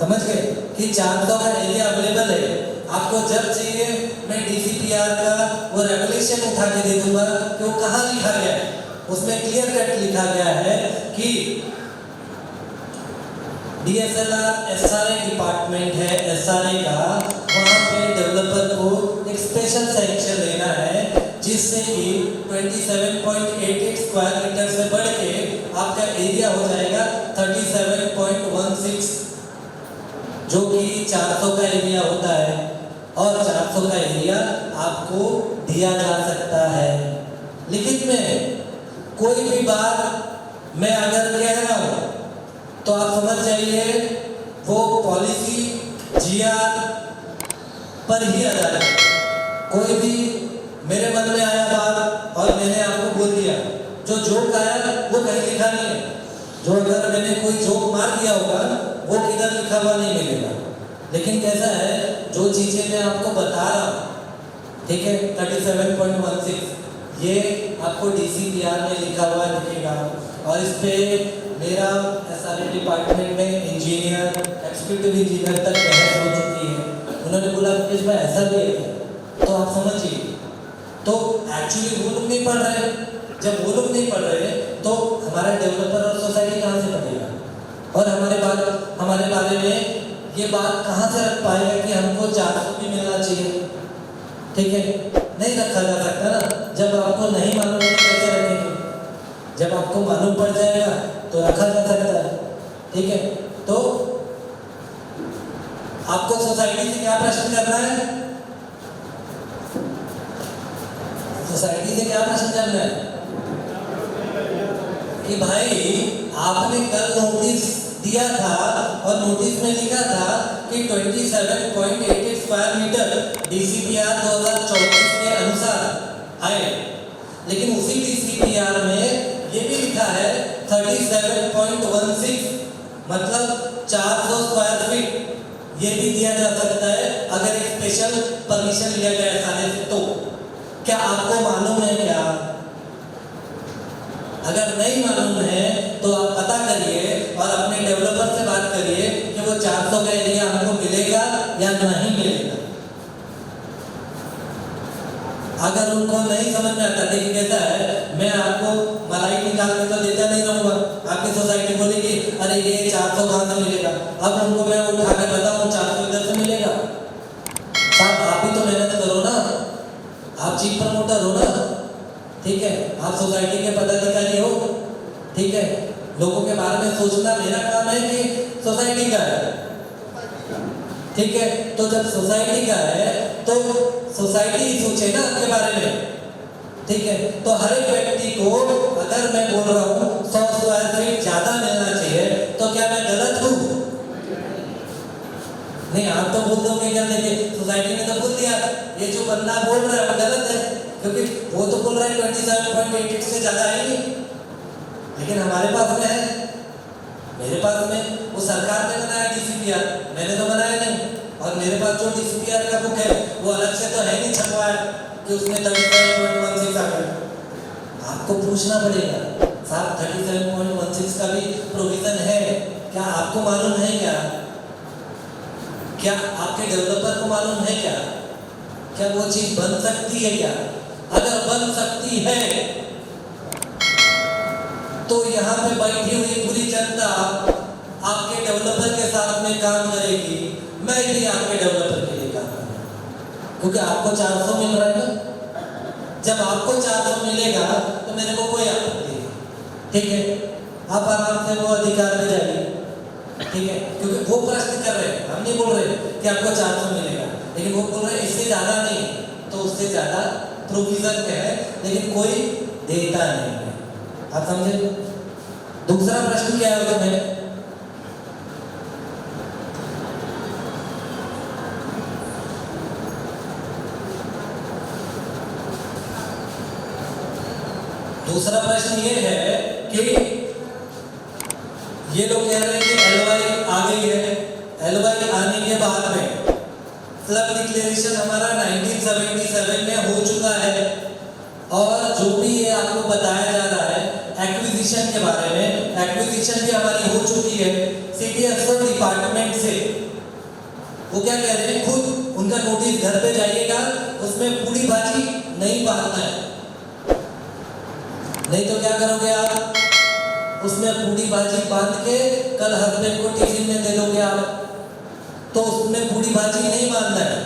समझ गए कि 400 का एरिया अवेलेबल है, आपको जब चाहिए मैं DCPR का वो रेगुलेशन उठा के दे दूंगा कि वो कहाँ लिखा गया है। उसमें क्लियर कट लिखा गया है कि DSLR SRA डिपार्टमेंट है, SRA का, वहाँ पे डेवलपर को एक स्पेशल सेक्शन लेना है जिससे कि 27.88 स्क्वायर मीटर से बढ़ के आपका एरिया हो जाएगा 37.16, जो कि 400 का एरिया होता है। और 400 का एरिया आपको दिया जा सकता है। लिखित में कोई भी बात मैं अगर कह रहा हूँ तो आप समझ जाइए वो पॉलिसी GR पर ही आधारित है। कोई भी मेरे मन में आया बात और मैंने आपको बोल दिया, जो जोक आया वो कहीं लिखा नहीं है, जो अगर मैंने कोई जोक मार दिया होगा वो किधर लिखा हुआ नहीं मिलेगा। लेकिन कैसा है, जो चीजें मैं आपको बता रहा हूँ, ठीक है, 37.16 ये आपको DCPR में लिखा हुआ दिखेगा। और इस पे मेरा SRA डिपार्टमेंट में इंजीनियर, एग्जीक्यूटिव इंजीनियर तक बहस हो चुकी है। उन्होंने बोला कि इसमें ऐसा भी है, तो आप समझिए, तो एक्चुअली वो लोग नहीं पढ़ रहे। जब वो लोग नहीं पढ़ रहे तो हमारा डेवलपर और सोसाइटी कहाँ से पढ़ेगा, और हमारे बारे में ये बात कहाँ से रख पाएगा कि हमको 400 भी मिलना चाहिए। ठीक है, नहीं रखा जा सकता ना। जब आपको नहीं मालूम है कैसे रखेंगे, जब आपको मालूम पड़ जाएगा तो रखा जा सकता है। ठीक है, तो आपको सोसाइटी से क्या प्रश्न करना है, सोसाइटी से क्या प्रश्न करना है कि भाई आपने कल नोटिस दिया था और नोटिस में लिखा था कि 27.88 स्क्वायर मीटर DCPR 2034 के अनुसार आए, लेकिन उसी DCPR में ये भी लिखा है 37.16 मतलब 400 स्क्वायर फीट ये भी दिया जा सकता है अगर एक स्पेशल परमिशन लिया जाए सारे से। तो क्या आपको मालूम है क्या? अगर नहीं मालूम है तो आप पता करिए और अपने डेवलपर से बात करिए कि वो 400 का एरिया हमको मिलेगा या नहीं मिलेगा। अगर उनको नहीं समझ में आता, देखिए कैसा है, मैं आपको मलाई निकाल के तो देता नहीं रहूंगा। आपकी सोसाइटी बोलेगी अरे ये 400 कहाँ से मिलेगा, अब उनको मैं उठा के बताऊँ 400 इधर से मिलेगा। साहब आप भी तो मेहनत करो ना, आप चीफ प्रमोटर हो ना, ठीक है, आप सोसाइटी के पदाधिकारी हो, ठीक है, लोगों के बारे में सोचना मेरा काम है कि सोसाइटी का है। ठीक है, तो जब सोसाइटी का है तो सोसाइटी ही सोचे ना आपके बारे में। ठीक है, तो हर एक व्यक्ति को अगर मैं बोल रहा हूँ 100 स्क्वायर फीट ज्यादा मिलना चाहिए तो क्या मैं गलत हूँ? नहीं, आप तो बोल दोगे क्या, देखिए सोसाइटी ने तो बोल दिया ये जो बंदा बोल रहा है वो गलत है, क्योंकि वो तो बोल रहा है 27.88 से ज्यादा है नहीं, लेकिन हमारे पास में है, मेरे पास में वो सरकार ने बनाया DCPR, मैंने तो बनाया नहीं। और मेरे पास जो DCPR का बुक है वो अलग से तो है नहीं छपवाया, कि उसमें 37.16 आ गया। आपको पूछना पड़ेगा साहब 37.16 का भी प्रोविजन है क्या? आपको मालूम है क्या? क्या आपके डेवलपर को मालूम है क्या? क्या वो चीज बन सकती है क्या? अगर बन सकती है तो यहाँ पे बैठी हुई पूरी जनता आपके डेवलपर के साथ में काम करेगी। मैं भी आपके डेवलपर के लिए काम करूँगा क्योंकि आपको 400 मिल रहा है ना। जब आपको 400 मिलेगा तो मेरे को कोई आपत्ति नहीं, ठीक है? आप आराम से वो अधिकार पे जाइए, ठीक है? क्योंकि वो प्रश्न कर रहे हैं, हम नहीं बोल रहे कि आपको 400 मिलेगा, लेकिन वो बोल रहे हैं इससे ज़्यादा नहीं, तो उससे ज़्यादा प्रोविजन है लेकिन कोई देता नहीं है। आप समझे? दूसरा प्रश्न क्या है उसमें? दूसरा प्रश्न ये है कि ये लोग कह रहे हैं कि एलवाई आ गई है। एलवाई आने के बाद में फ्लड डिक्लेरेशन हमारा 1977 में हो चुका है और जो भी ये आपको बताया जा रहा है एक्विजिशन के बारे में, एक्विजिशन भी हमारी हो चुकी है CDSO डिपार्टमेंट से। वो क्या कह रहे हैं, खुद उनका नोटिस घर पे जाइएगा, उसमें पूरी भाजी नहीं बांटना है। नहीं तो क्या करोगे आप? उसमें पूरी भाजी बांध के कल हस्बैंड को टिफिन में दे दोगे आप। तो उसमें पूरी भाजी नहीं बांधना है,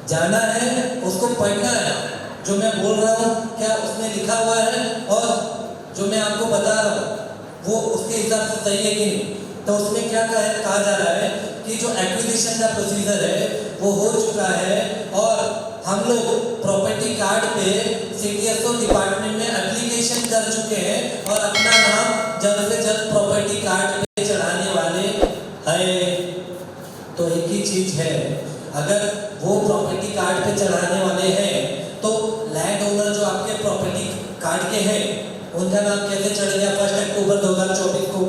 जाना है उसको पढ़ना है जो मैं बोल रहा हूँ क्या उसमें लिखा हुआ है और जो मैं आपको बता रहा हूँ वो उसके हिसाब से सही है कि नहीं। तो उसमें क्या कहा जा रहा है कि जो एक्विजिशन का प्रोसीजर है वो हो चुका है और हम लोग प्रॉपर्टी कार्ड पे CDSO डिपार्टमेंट में एप्लीकेशन कर चुके हैं और अपना नाम जल्द से जल्द प्रॉपर्टी कार्ड पे चढ़ाने वाले हैं। तो एक ही चीज है, अगर वो प्रॉपर्टी कार्ड पे चढ़ाने वाले हैं तो लैंड ओनर जो आपके प्रॉपर्टी कार्ड के हैं उनका नाम कैसे चढ़ गया 1 अक्टूबर 2024 को?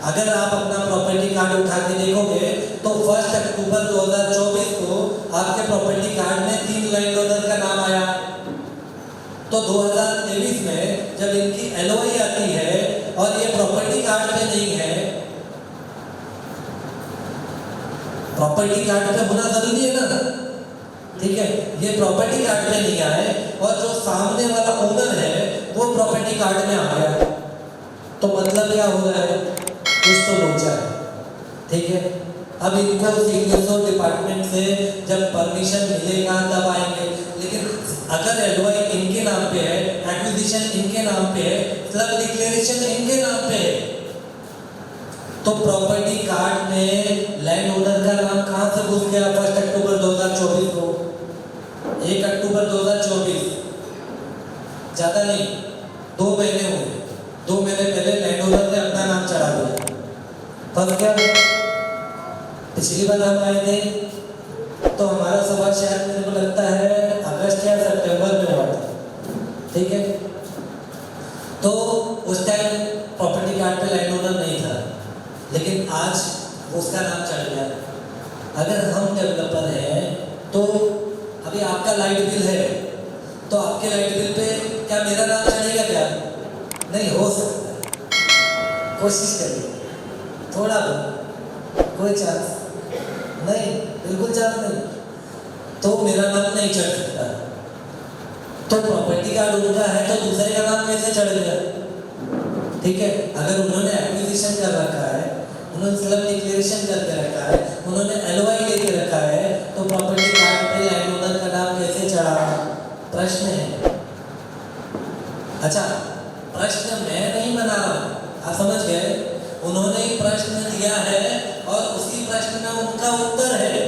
अगर आप अपना प्रॉपर्टी कार्ड उठा के देखोगे तो 1 अक्टूबर 2024 को आपके प्रॉपर्टी कार्ड में 3 लैंड ओनर का नाम आया। तो 2023 में जब इनकी LOI आती है और ये प्रॉपर्टी कार्ड पे नहीं है, प्रॉपर्टी कार्ड पे होना जरूरी है ना, ठीक है? ये प्रॉपर्टी कार्ड पे नहीं आए और जो सामने वाला ओनर है वो प्रॉपर्टी कार्ड में आ गया, तो मतलब क्या हो रहा है? कुछ तो लोचा है, ठीक है? अब इनको CDSO डिपार्टमेंट से जब परमिशन मिलेगा तब आएंगे, लेकिन अगर LOI इनके नाम पे है, एक्विजिशन इनके नाम पे है, फ्लड डिक्लेरेशन इनके नाम पे है, तो प्रॉपर्टी कार्ड में लैंड ओनर का नाम कहां से घुस गया 1 अक्टूबर 2024 को? 1 अक्टूबर 2024, ज्यादा नहीं 2 महीने हुए, 2 महीने पहले लैंड ओनर ने अपना नाम चढ़ा दिया। फंस गया। पिछली बार हम आए थे तो हमारा सवाल शायद मेरे को लगता है अगस्त या सितंबर में हुआ था, ठीक है? तो उस टाइम प्रॉपर्टी कार्ड पे लैंड ओनर नहीं था, लेकिन आज उसका नाम चढ़ गया। अगर हम डेवलपर हैं तो अभी आपका लाइट बिल है तो आपके लाइट बिल पे क्या मेरा नाम चढ़ेगा क्या? नहीं हो सकता है, कोशिश करिए थोड़ा बहुत, कोई चांस नहीं, बिल्कुल चांस नहीं, तो मेरा नाम नहीं चढ़ सकता। तो प्रॉपर्टी कार्ड उनका है तो दूसरे का नाम कैसे चढ़ गया? ठीक है, अगर उन्होंने एक्विजिशन कर रखा है, उन्होंने फ्लड डिक्लेरेशन करके रखा है, उन्होंने LOI लेके रखा है, तो प्रॉपर्टी कार्ड पे लैंड ओनर का नाम कैसे चढ़ा? प्रश्न है। अच्छा, प्रश्न मैं नहीं बना रहा हूँ, आप समझ गए? उन्होंने ही प्रश्न दिया है और उसी प्रश्न में उनका उत्तर है,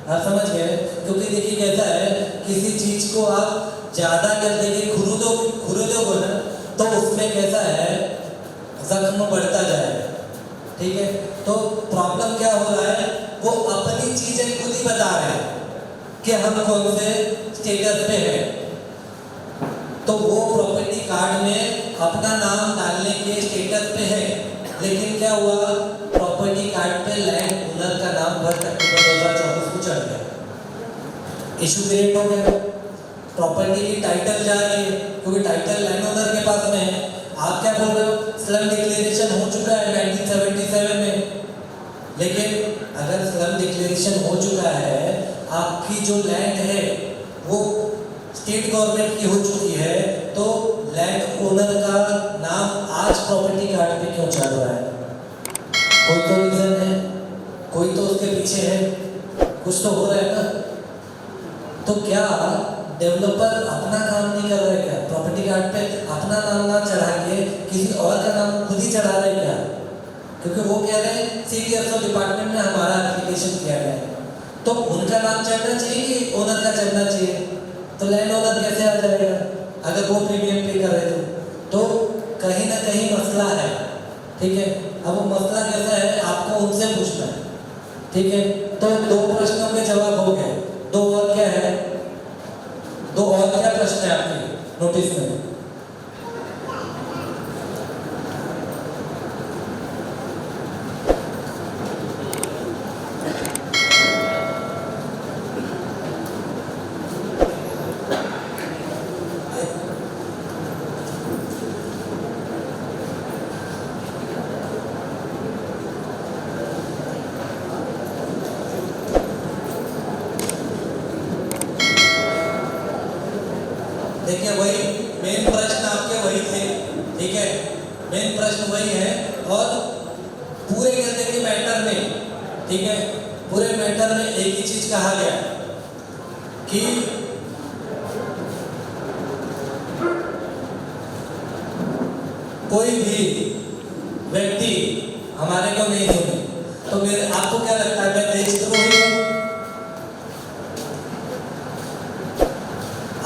आप समझ गए? क्योंकि देखिए कैसा है, किसी चीज को आप ज्यादा कर देंगे, खुरुदोगे ना, तो उसमें कैसा है जख्म बढ़ता जाएगा, ठीक है? तो प्रॉब्लम क्या हो रहा है, वो अपनी चीजें खुद ही बता रहे हैं कि हम कौन से स्टेटस पे हैं। तो वो प्रॉपर्टी कार्ड में अपना नाम डालने के स्टेटस पे है, लेकिन क्या हुआ, प्रॉपर्टी कार्ड पे लैंड ओनर का नाम 1 अक्टूबर 2024 को चढ़ गया, इशू क्रिएट हो गया। प्रॉपर्टी की टाइटल जा रही है, क्योंकि टाइटल लैंड ओनर के पास में है। आप क्या बोल रहे हो, स्लम डिक्लेरेशन हो चुका है 1977 में, लेकिन अगर स्लम डिक्लेरेशन हो चुका है, आपकी जो लैंड है वो स्टेट गवर्नमेंट की हो चुकी है, तो लैंड ओनर का नाम आज प्रॉपर्टी कार्ड पे क्यों चल रहा है? कोई तो रीजन है, कोई तो उसके पीछे है, कुछ तो हो रहा है ना। तो क्या डेवलपर अपना काम नहीं कर रहे क्या? प्रॉपर्टी कार्ड पे अपना नाम ना चढ़ा के किसी और का नाम खुद ही चढ़ा रहे क्या? क्योंकि वो कह रहे हैं सीडीएसओ डिपार्टमेंट में हमारा एप्लीकेशन किया गया है, तो उनका नाम चढ़ना चाहिए कि ओनर का चढ़ना चाहिए? तो लैंड ओनर कैसे आ जाएगा अगर वो प्रीमियम पे कर रहे तो कहीं ना कहीं मसला है, ठीक है। अब वो मसला कैसा है आपको उनसे पूछना है, ठीक है। तो दो प्रश्नों के जवाब हो गए, दो और क्या है, दो और क्या प्रश्न है आपके नोटिस में? देखिए वही मेन प्रश्न आपके वही थे, ठीक है, मेन प्रश्न वही है। और पूरे कहते के मैटर में, ठीक है, पूरे मैटर में एक ही चीज कहा गया कि कोई भी व्यक्ति हमारे को नहीं सुने। तो मेरे आपको क्या लगता है, मैं देशद्रोही हूं?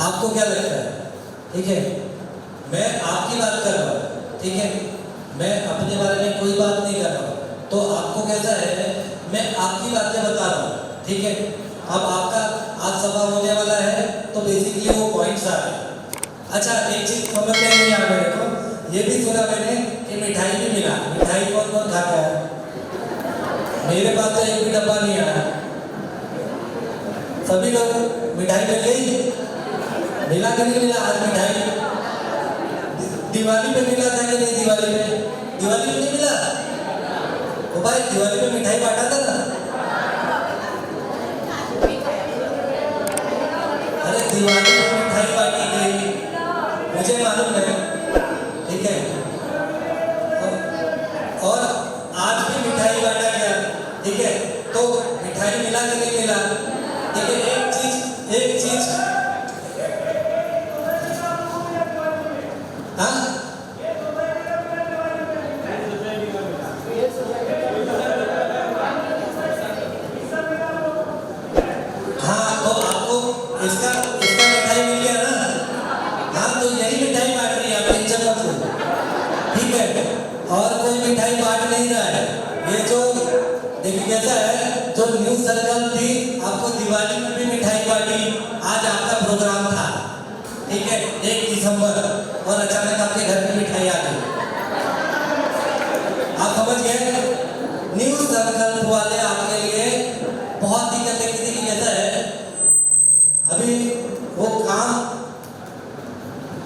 आपको क्या लगता है? ठीक है, मैं आपकी बात कर रहा हूँ, ठीक है, मैं अपने बारे में कोई बात नहीं कर रहा हूँ। तो आपको कैसा है, मैं आपकी बातें बता रहा हूँ, ठीक है। अब आपका आज सभा होने वाला है, तो बेसिकली वो पॉइंट्स आ रहे। अच्छा, एक चीज समझ में नहीं आ मेरे को, ये भी सुना मैंने कि मिठाई भी मिला। मिठाई कौन कौन खाता है? मेरे पास तो एक भी डब्बा नहीं आया। सभी लोग मिठाई मिल गई? मिला कि नहीं मिला आज मिठाई? दिवाली पे मिला था कि नहीं? दिवाली पे, दिवाली पे नहीं मिला? ओ भाई, दिवाली पे मिठाई बांटा था ना? अरे दिवाली पे मिठाई बांटी गई, मुझे मालूम है, ठीक है। और आज भी मिठाई बांटा गया, ठीक है। तो मिठाई मिला कि नहीं मिला? ठीक है, एक चीज हाँ, तो आपको इसका मिठाई मिल गया ना? हाँ, तो यही मिठाई बांट रही है आप टेंशन मत लो, ठीक है। और कोई मिठाई बांट नहीं रहा है। ये जो देखिए कैसा है, जो न्यूज सर्कल थी आपको दिवाली में भी मिठाई बांटी, आज आपका प्रोग्राम था, ठीक है, 1 दिसंबर, और अचानक आपके घर में मिठाई आ गई। आप समझ गए? न्यूज सर्कल वाले आपके लिए बहुत दिक्कत है। किसी की कैसा है, अभी वो काम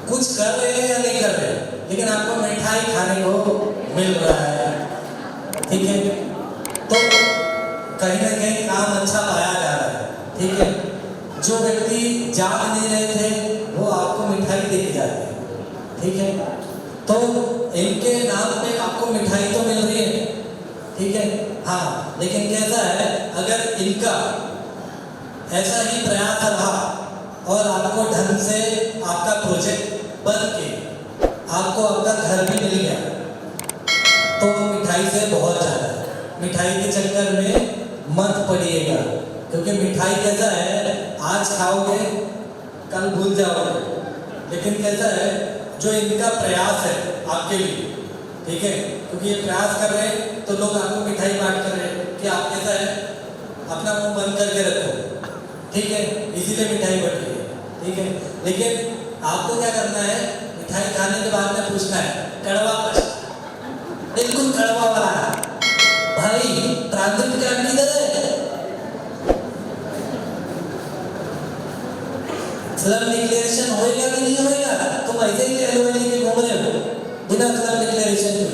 कुछ कर रहे हैं या नहीं कर रहे, लेकिन आपको मिठाई खाने को मिल रहा है, ठीक है। तो कहीं ना कहीं काम अच्छा पाया जा रहा है, ठीक है। जो व्यक्ति जाग नहीं रहे थे वो आपको मिठाई देके जाते हैं, ठीक है। तो इनके नाम पे आपको मिठाई तो मिल रही है, ठीक है, हाँ। लेकिन कैसा है, अगर इनका ऐसा ही प्रयास रहा और आपको ढंग से आपका प्रोजेक्ट बन के आपको आपका घर भी मिल गया, तो मिठाई से बहुत ज़्यादा है। मिठाई के चक्कर में मत पड़िएगा, क्योंकि मिठाई कैसा है, आज खाओगे कल भूल जाओगे। लेकिन कैसा है, जो इनका प्रयास है आपके लिए, ठीक है, क्योंकि ये प्रयास कर रहे हैं तो लोग आपको मिठाई बांट कर रहे हैं कि आप कैसा है, अपना मुंह बंद करके रखो, ठीक है, इसीलिए मिठाई बट रही है, ठीक है। लेकिन आपको क्या करना है, मिठाई खाने के बाद में पूछना है कड़वा प्रश्न, बिल्कुल कड़वा वाला भाई, ट्रांजिट कार्ड किधर है? क्लब डिक्लेरेशन होएगा कि नहीं होएगा? तुम ऐसे ही एलओए लेके घूम रहे हो बिना क्लब डिक्लेरेशन के।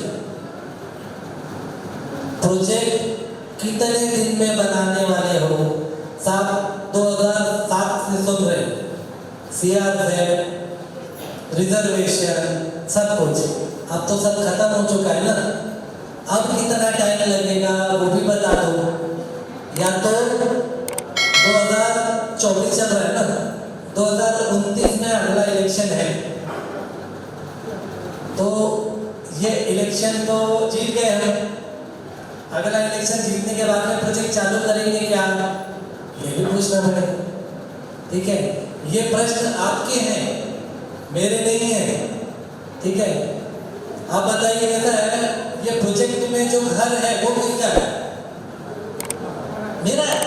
प्रोजेक्ट कितने दिन में बनाने वाले हो? 2007 से सुन रहे, सीआरजेड, रिजर्वेशन, सब कुछ अब तो सब खत्म हो चुका है ना। अब कितना टाइम लगेगा वो भी बता दो। या तो 2024 चल रहा है ना, 2029 में अगला इलेक्शन है, तो ये इलेक्शन तो जीत गए हम। अगला इलेक्शन जीतने के बाद में प्रोजेक्ट चालू करेंगे क्या, ये भी पूछना पड़ेगा। ठीक है, ये प्रश्न आपके हैं, मेरे नहीं है। ठीक है, आप बताइए कैसा है ये प्रोजेक्ट में जो घर है वो किसका है? मेरा है।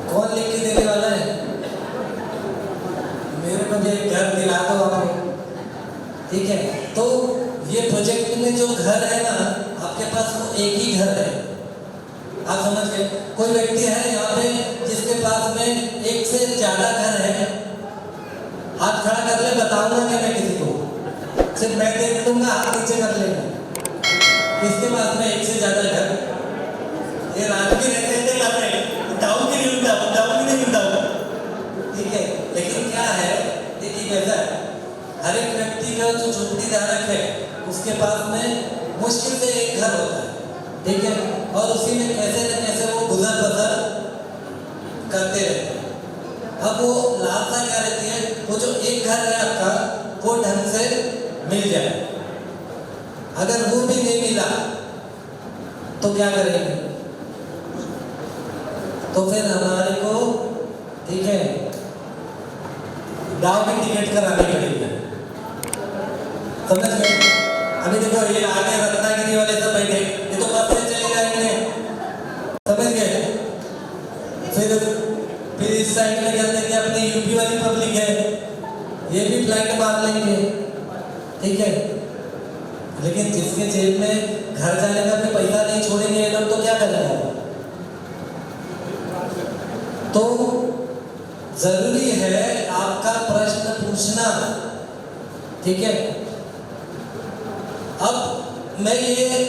कौन लिख के देने वाला है? मेरे को भी एक घर दिला दो आपको। ठीक है, तो ये प्रोजेक्ट में जो घर है ना, आपके पास वो एक ही घर है। आप समझ गए? कोई व्यक्ति है यहाँ पे जिसके पास में एक से ज्यादा घर है? हाथ खड़ा कर ले, बताऊंगा कि मैं किसी को, सिर्फ मैं देख लूंगा, हाथ नीचे कर लेगा। किसके पास में एक से ज्यादा घर? ये राजगीर रहते कर रहे, उठाऊं कि नहीं उठाऊं? ठीक है, लेकिन क्या है, देखिए कैसा है, हर एक व्यक्ति का जो झोपड़ी धारक है उसके पास में मुश्किल से एक घर होता है। ठीक है, और उसी में कैसे न कैसे वो गुजर बसर करते रहते हैं। अब वो लालसा क्या रहती है, वो जो एक घर है आपका वो ढंग से मिल जाए। अगर वो भी नहीं मिला तो क्या करेंगे? तो फिर हमारे को, ठीक है, गांव की टिकट करानी पड़ेगी। समझ गए? अभी देखो ये आगे रत्नागिरी वाले सब बैठे, ये तो बस से चले जाएंगे। समझ गए? फिर इस साइड में क्या देंगे, अपनी यूपी वाली पब्लिक है, ये भी फ्लाइट मार लेंगे। ठीक है, लेकिन जिसके जेब में घर जाने का भी पैसा नहीं छोड़ेंगे ये लोग, तो क्या करेंगे? तो जरूरी है आपका प्रश्न पूछना। ठीक है, अब मैं ये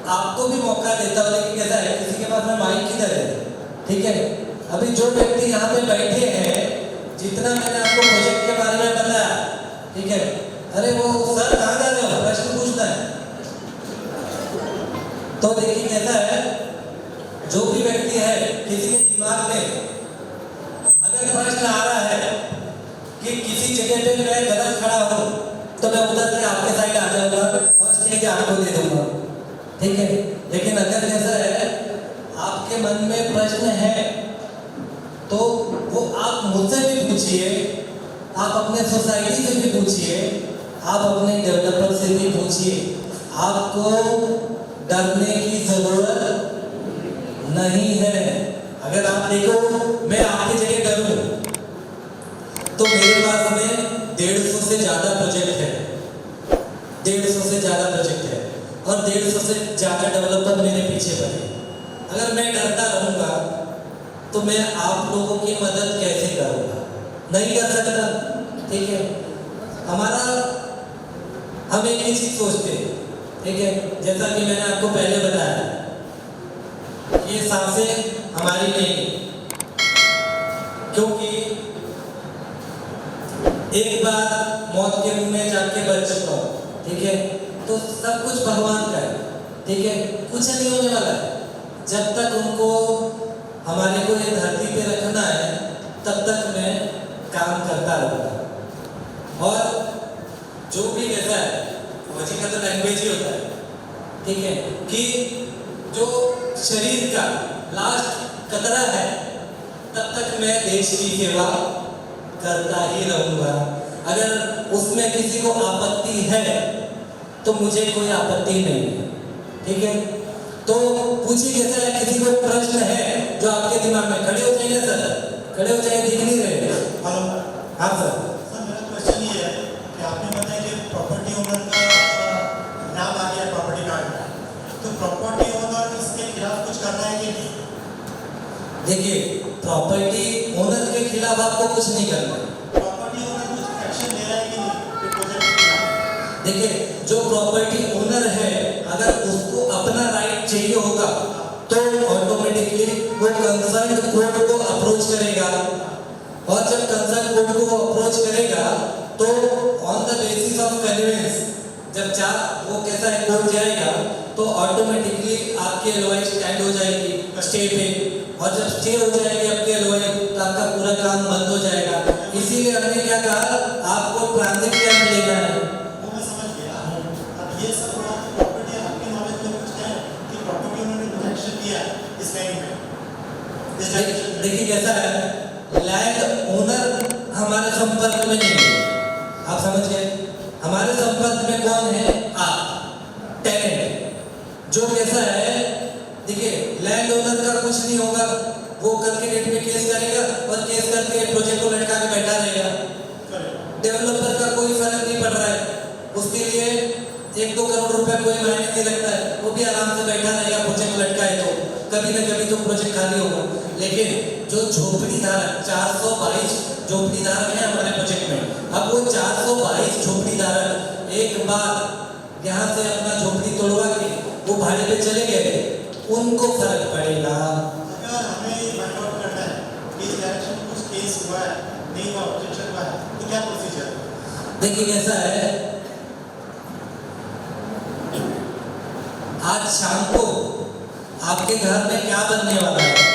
आपको भी मौका देता हूँ, लेकिन कैसा है, किसी के पास में माइक किधर है? ठीक है, अभी जो व्यक्ति यहाँ पे बैठे हैं, जितना मैंने आपको प्रोजेक्ट के बारे में बताया, ठीक है, अरे वो सर कहाँ जा रहे हो, प्रश्न पूछना है। तो देखिए कैसा है, जो भी व्यक्ति है, किसी के दिमाग में अगर प्रश्न आ रहा है कि किसी जगह पे मैं गलत खड़ा हूँ, तो मैं उधर से आपके साइड आ जाऊंगा और स्टेज आपको दे दूंगा। ठीक है, लेकिन अगर जैसा है आपके मन में प्रश्न है तो वो आप मुझसे भी पूछिए, आप अपने सोसाइटी से भी पूछिए, आप अपने डेवलपर से भी पूछिए। आपको डरने की जरूरत नहीं है। अगर आप देखो मैं आपकी जगह डरूं तो मेरे पास में 150 से ज्यादा प्रोजेक्ट है, 150 से ज्यादा प्रोजेक्ट है और 150 से ज्यादा डेवलपर मेरे पीछे बने। अगर मैं डरता रहूंगा तो मैं आप लोगों की मदद कैसे करूंगा? नहीं कर सकता। ठीक है, हम एक ही चीज सोचते हैं। ठीक है, जैसा कि मैंने आपको पहले बताया, ये सांसें हमारी नहीं, क्योंकि एक बार मौत के मुंह में जाके बच चुका हूं। ठीक है, तो सब कुछ भगवान का है। ठीक है, कुछ नहीं होने वाला है। जब तक उनको हमारे को ये धरती पे रखना है तब तक मैं काम करता रहूंगा। और जो भी कहता है, वजी का तो लैंग्वेज ही होता है। ठीक है, कि जो शरीर का लास्ट कतरा है तब तक मैं देश की सेवा करता ही रहूंगा। अगर उसमें किसी को आपत्ति है तो मुझे कोई आपत्ति नहीं है। ठीक है, तो पूछिए कैसा है, किसी को प्रश्न है जो आपके दिमाग में? खड़े हो जाइए सर, खड़े हो जाइए, दिख नहीं रहे। हेलो, हाँ सर। सर मेरा क्वेश्चन ये है कि आपने बताया कि प्रॉपर्टी ओनर का नाम आ गया प्रॉपर्टी कार्ड में, तो प्रॉपर्टी ओनर इसके खिलाफ कुछ करना है कि नहीं? देखिए, प्रॉपर्टी ओनर के खिलाफ आपको कुछ नहीं करना है। प्रॉपर्टी ओनर कुछ एक्शन ले रहा है कि नहीं ये प्रोजेक्ट के खिलाफ? देखिए जो प्रॉपर्टी ओनर है अगर उसको अपना राइट चाहिए होगा तो ऑटोमेटिकली वो कंसर्न कोर्ट को अप्रोच करेगा, और जब कंसर्न कोर्ट को अप्रोच करेगा तो on the basis of conveyance जब वो कैसा है कोर्ट जाएगा तो ऑटोमेटिकली आपकी एलओआई स्टैंड हो जाएगी स्टे पे, और जब स्टे हो जाएगी आपकी एलओआई तो आपका पूरा काम बंद हो जाएगा। इसीलिए हमने क्या कहा आपको ट्रांजिट टाइम लेना है। वो मैं समझ गया। अब ये सब हुआ तो प्रॉपर्टी आपके नॉलेज में कुछ है कि प्रॉपर्टी ओनर ने कुछ एक्शन लिया है इस लाइन में, इस डायरेक्शन में? देखिए कैसा है लैंड ओनर हमारे संपर्क में नहीं है, आप समझ गए। हमारे संपर्क में कौन है? आप टेनेंट। जो कैसा है देखिए लैंड ओनर का कुछ नहीं होगा, वो कल के डेट में केस करेगा और केस करके प्रोजेक्ट को लटका के बैठा रहेगा। डेवलपर का कोई फर्क नहीं पड़ रहा है, उसके लिए 1-2 करोड़ रुपए कोई मायने नहीं लगता है, वो भी आराम से बैठा रहेगा प्रोजेक्ट लटका है तो कभी ना कभी तो प्रोजेक्ट खाली होगा। लेकिन जो झोपड़ी धारक 422 झोपड़ी धारक है हमारे प्रोजेक्ट में, अब वो 422 झोपड़ी धारक एक बार यहाँ से अपना झोपड़ी तोड़वा के वो भाड़े पे चले गए, उनको फर्क पड़ेगा। अगर हमें ये फाइंड आउट करना है कि इस डायरेक्शन में कुछ केस हुआ है, नहीं हुआ, ऑब्जेक्शन हुआ है, तो क्या प्रोसीजर है? देखिए कैसा है आज शाम को आपके घर में क्या बनने वाला है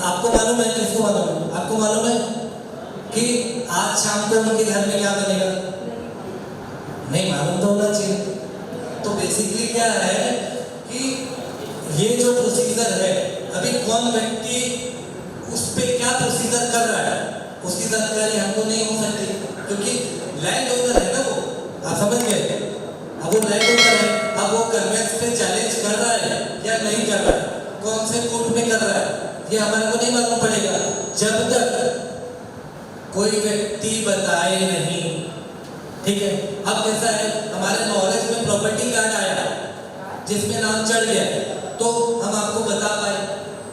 आपको मालूम है? किसको मालूम है? आपको मालूम है कि आज शाम को उनके घर में क्या बनेगा? नहीं मालूम तो होना चाहिए। तो बेसिकली क्या है कि ये जो प्रोसीजर है अभी कौन व्यक्ति उस पे क्या प्रोसीजर कर रहा है उसकी जानकारी हमको नहीं हो सकती, क्योंकि लैंड ओनर है ना वो, आप समझ गए। अब वो लैंड ओनर है, अब वो कन्वेंस पे चैलेंज कर रहा है या नहीं कर रहा है, कौन से कोर्ट में कर रहा है, ये हमारे को नहीं मालूम पड़ेगा जब तक कोई व्यक्ति बताए नहीं। ठीक है, अब कैसा है हमारे नॉलेज में प्रॉपर्टी कार्ड आया जिसमें नाम चढ़ गया तो हम आपको बता पाए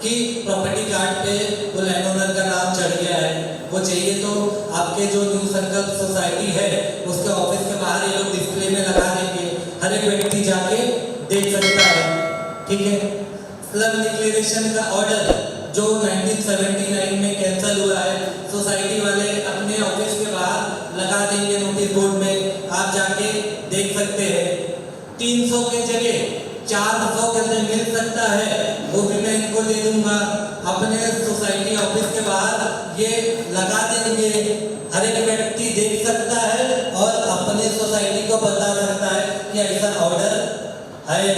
कि प्रॉपर्टी कार्ड पे वो लैंड ओनर का नाम चढ़ गया है। वो चाहिए तो आपके जो न्यू संकल्प सोसाइटी है उसके ऑफिस के बाहर ये लोग डिस्प्ले में लगा देंगे, हर एक व्यक्ति जाके देख सकता है। ठीक है, स्लम डिक्लेरेशन का ऑर्डर जो 1979 में कैंसिल हुआ है, सोसाइटी वाले अपने ऑफिस के बाहर लगा देंगे नोटिस बोर्ड में, आप जाके देख सकते हैं। 300 के जगह 400 के अंदर मिल सकता है, वो भी मैं इनको दे दूंगा। अपने सोसाइटी ऑफिस के बाहर ये लगा देंगे, हर एक व्यक्ति देख सकता है और अपने सोसाइटी को बता सकता है कि ऐसा ऑर्डर है।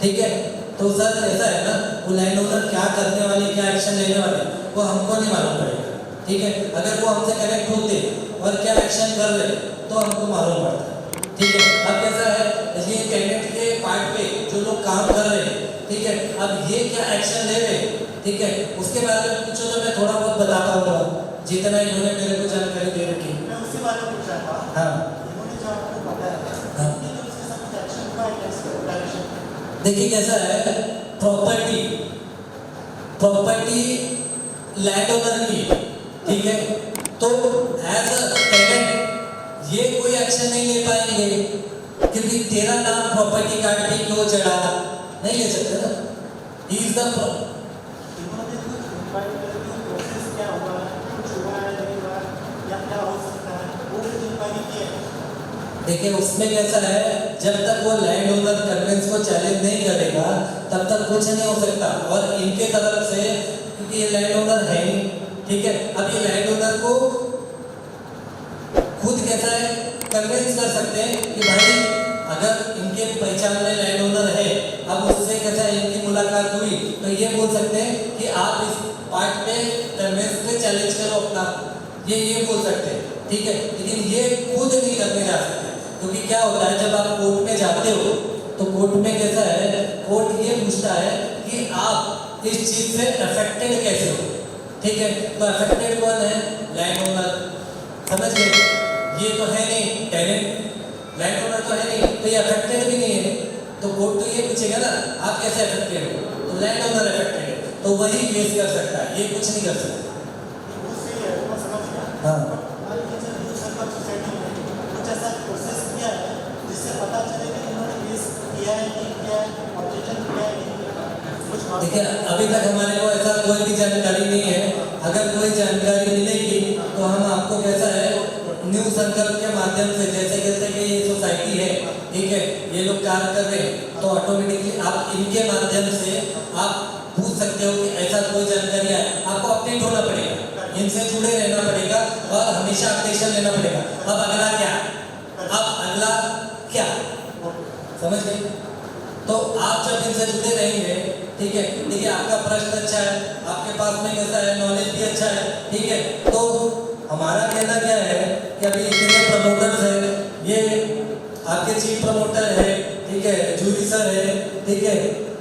ठीक है, तो सर ऐसा है ना, वो लैंड ओनर क्या करने वाले, क्या एक्शन लेने वाले वो हमको नहीं मालूम पड़ेगा। ठीक है, अगर वो हमसे कनेक्ट होते और क्या एक्शन कर रहे तो हमको मालूम पड़ता। ठीक है, अब कैसा है ये टेनेंट के पार्ट पे जो लोग काम कर रहे हैं, ठीक है, अब ये क्या एक्शन ले रहे हैं, ठीक है, उसके बारे में पूछो तो मैं थोड़ा बहुत बता पाऊंगा जितना इन्होंने मेरे को जानकारी दे रखी। मैं उसके बारे में पूछ रहा था। हाँ इन्होंने जो आपको बताया, हाँ, ये तो उसके साथ एक्शन का डायरेक्शन। देखिए कैसा है प्रॉपर्टी लैंड ओनर की, ठीक है, तो एज अ टेनेंट ये कोई एक्शन नहीं ले पाएंगे क्योंकि तेरा नाम प्रॉपर्टी कार्ड पे क्यों चढ़ा, नहीं ले सकते ना। ही इज द इन्होंने कुछ इंक्वायरी करके प्रोसेस क्या हुआ है, कुछ हुआ है नहीं हुआ है, या क्या हो सकता है, वो कुछ इंक्वायरी की है। देखिए उसमें कैसा है जब तक वो लैंड ओनर कन्वेंस को चैलेंज नहीं करेगा तब तक कुछ नहीं हो सकता। और इनके तरफ से क्योंकि ये लैंड ओनर है नहीं, ठीक है, अब ये लैंड ओनर को खुद कैसा है कन्वेंस कर सकते हैं कि भाई अगर इनके पहचान में लैंड ओनर है, अब उससे कैसा है इनकी मुलाकात हुई तो ये बोल सकते हैं कि आप इस पार्ट पे कन्वेंस पे चैलेंज करो अपना, ये बोल सकते हैं। ठीक है, लेकिन ये खुद नहीं करने जा सकते क्योंकि क्या होता है जब आप कोर्ट में जाते हो तो कोर्ट में कैसा है, कोर्ट ये पूछता है कि आप इस चीज से अफेक्टेड कैसे हो। ठीक है, तो अफेक्टेड कौन है, लैंड ओनर, समझ गए। ये तो है नहीं टेनेंट, लैंड ओनर तो है नहीं, तो ये अफेक्टेड भी नहीं है, तो कोर्ट तो ये पूछेगा ना आप कैसे अफेक्टेड हो, तो लैंड ओनर अफेक्टेड है। तो वही केस कर सकता है, ये कुछ नहीं कर सकता। वो सही है, वो समझ गया। हाँ हमारे टीचर न्यू सर्कल सोसाइटी में कुछ ऐसा प्रोसेस किया है जिससे पता चले कि इन्होंने केस किया है, नहीं किया है, ऑब्जेक्शन किया है, नहीं किया है। कुछ बात देखिए, अभी तक हमारे को ऐसा कोई भी जानकारी नहीं है। अगर कोई जानकारी मिलेगी तो हम आपको कैसा है न्यू संकल्प के माध्यम से, जैसे जैसे कि ये सोसाइटी है, ठीक है, ये लोग कार्य कर रहे हैं, तो ऑटोमेटिकली आप इनके माध्यम से आप पूछ सकते हो कि ऐसा कोई जानकारी है। आपको अपडेट होना पड़ेगा, इनसे जुड़े रहना पड़ेगा और हमेशा अपडेशन लेना पड़ेगा। अब अगला क्या, अब अगला क्या, समझ गए? तो आप जब इनसे जुड़े रहेंगे, ठीक है, देखिए आपका प्रश्न अच्छा है, आपके पास में कैसा है नॉलेज भी अच्छा है, ठीक है। तो हमारा कहना क्या है कि अभी इतने प्रमोटर्स हैं, ये आपके चीफ प्रमोटर है, ठीक है, जूरी सर है, ठीक है।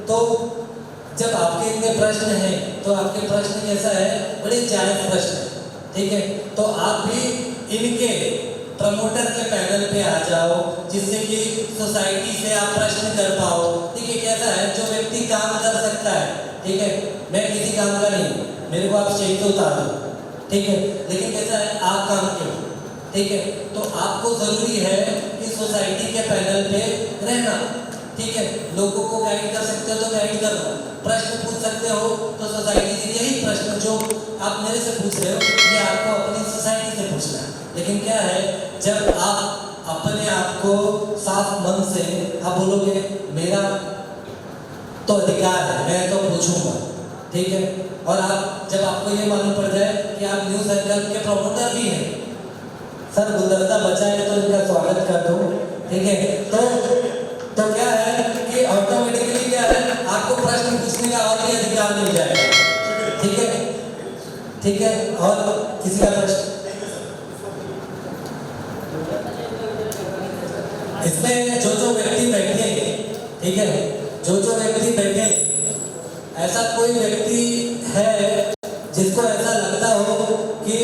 तो जब आपके इतने प्रश्न हैं तो आपके प्रश्न कैसा है, बड़े जायज प्रश्न है, ठीक है। तो आप भी इनके प्रमोटर के पैनल पे आ जाओ, जिससे कि सोसाइटी से आप प्रश्न कर पाओ। देखिए कैसा है, जो व्यक्ति काम कर सकता है, ठीक है, मैं किसी काम का नहीं, मेरे को आप स्टेज पे उतार दो, ठीक है, लेकिन कैसा है आप काम क्यों, ठीक है। तो आपको जरूरी है कि सोसाइटी के पैनल पे रहना, ठीक है। लोगों को गाइड कर सकते हो तो गाइड कर लो, प्रश्न पूछ सकते हो तो सोसाइटी से यही प्रश्न जो आप मेरे से पूछ रहे हो, ये आपको अपनी सोसाइटी से पूछना है। लेकिन क्या है, जब आप अपने आप को साफ मन से आप बोलोगे मेरा तो अधिकार है, मैं तो पूछूंगा, ठीक है। और आप जब आपको ये मालूम पड़ जाए कि आप न्यू सर्कल के प्रमोटर भी हैं, सर गुलदस्ता बचा है तो इनका स्वागत कर दो, ठीक है। तो क्या है कि ऑटोमेटिकली क्या है, आपको प्रश्न पूछने का और भी अधिकार मिल जाएगा, ठीक है, ठीक है। और किसी का प्रश्न इसमें जो व्यक्ति बैठे, ठीक है, जो व्यक्ति बैठे, ऐसा कोई व्यक्ति है जिसको ऐसा लगता हो कि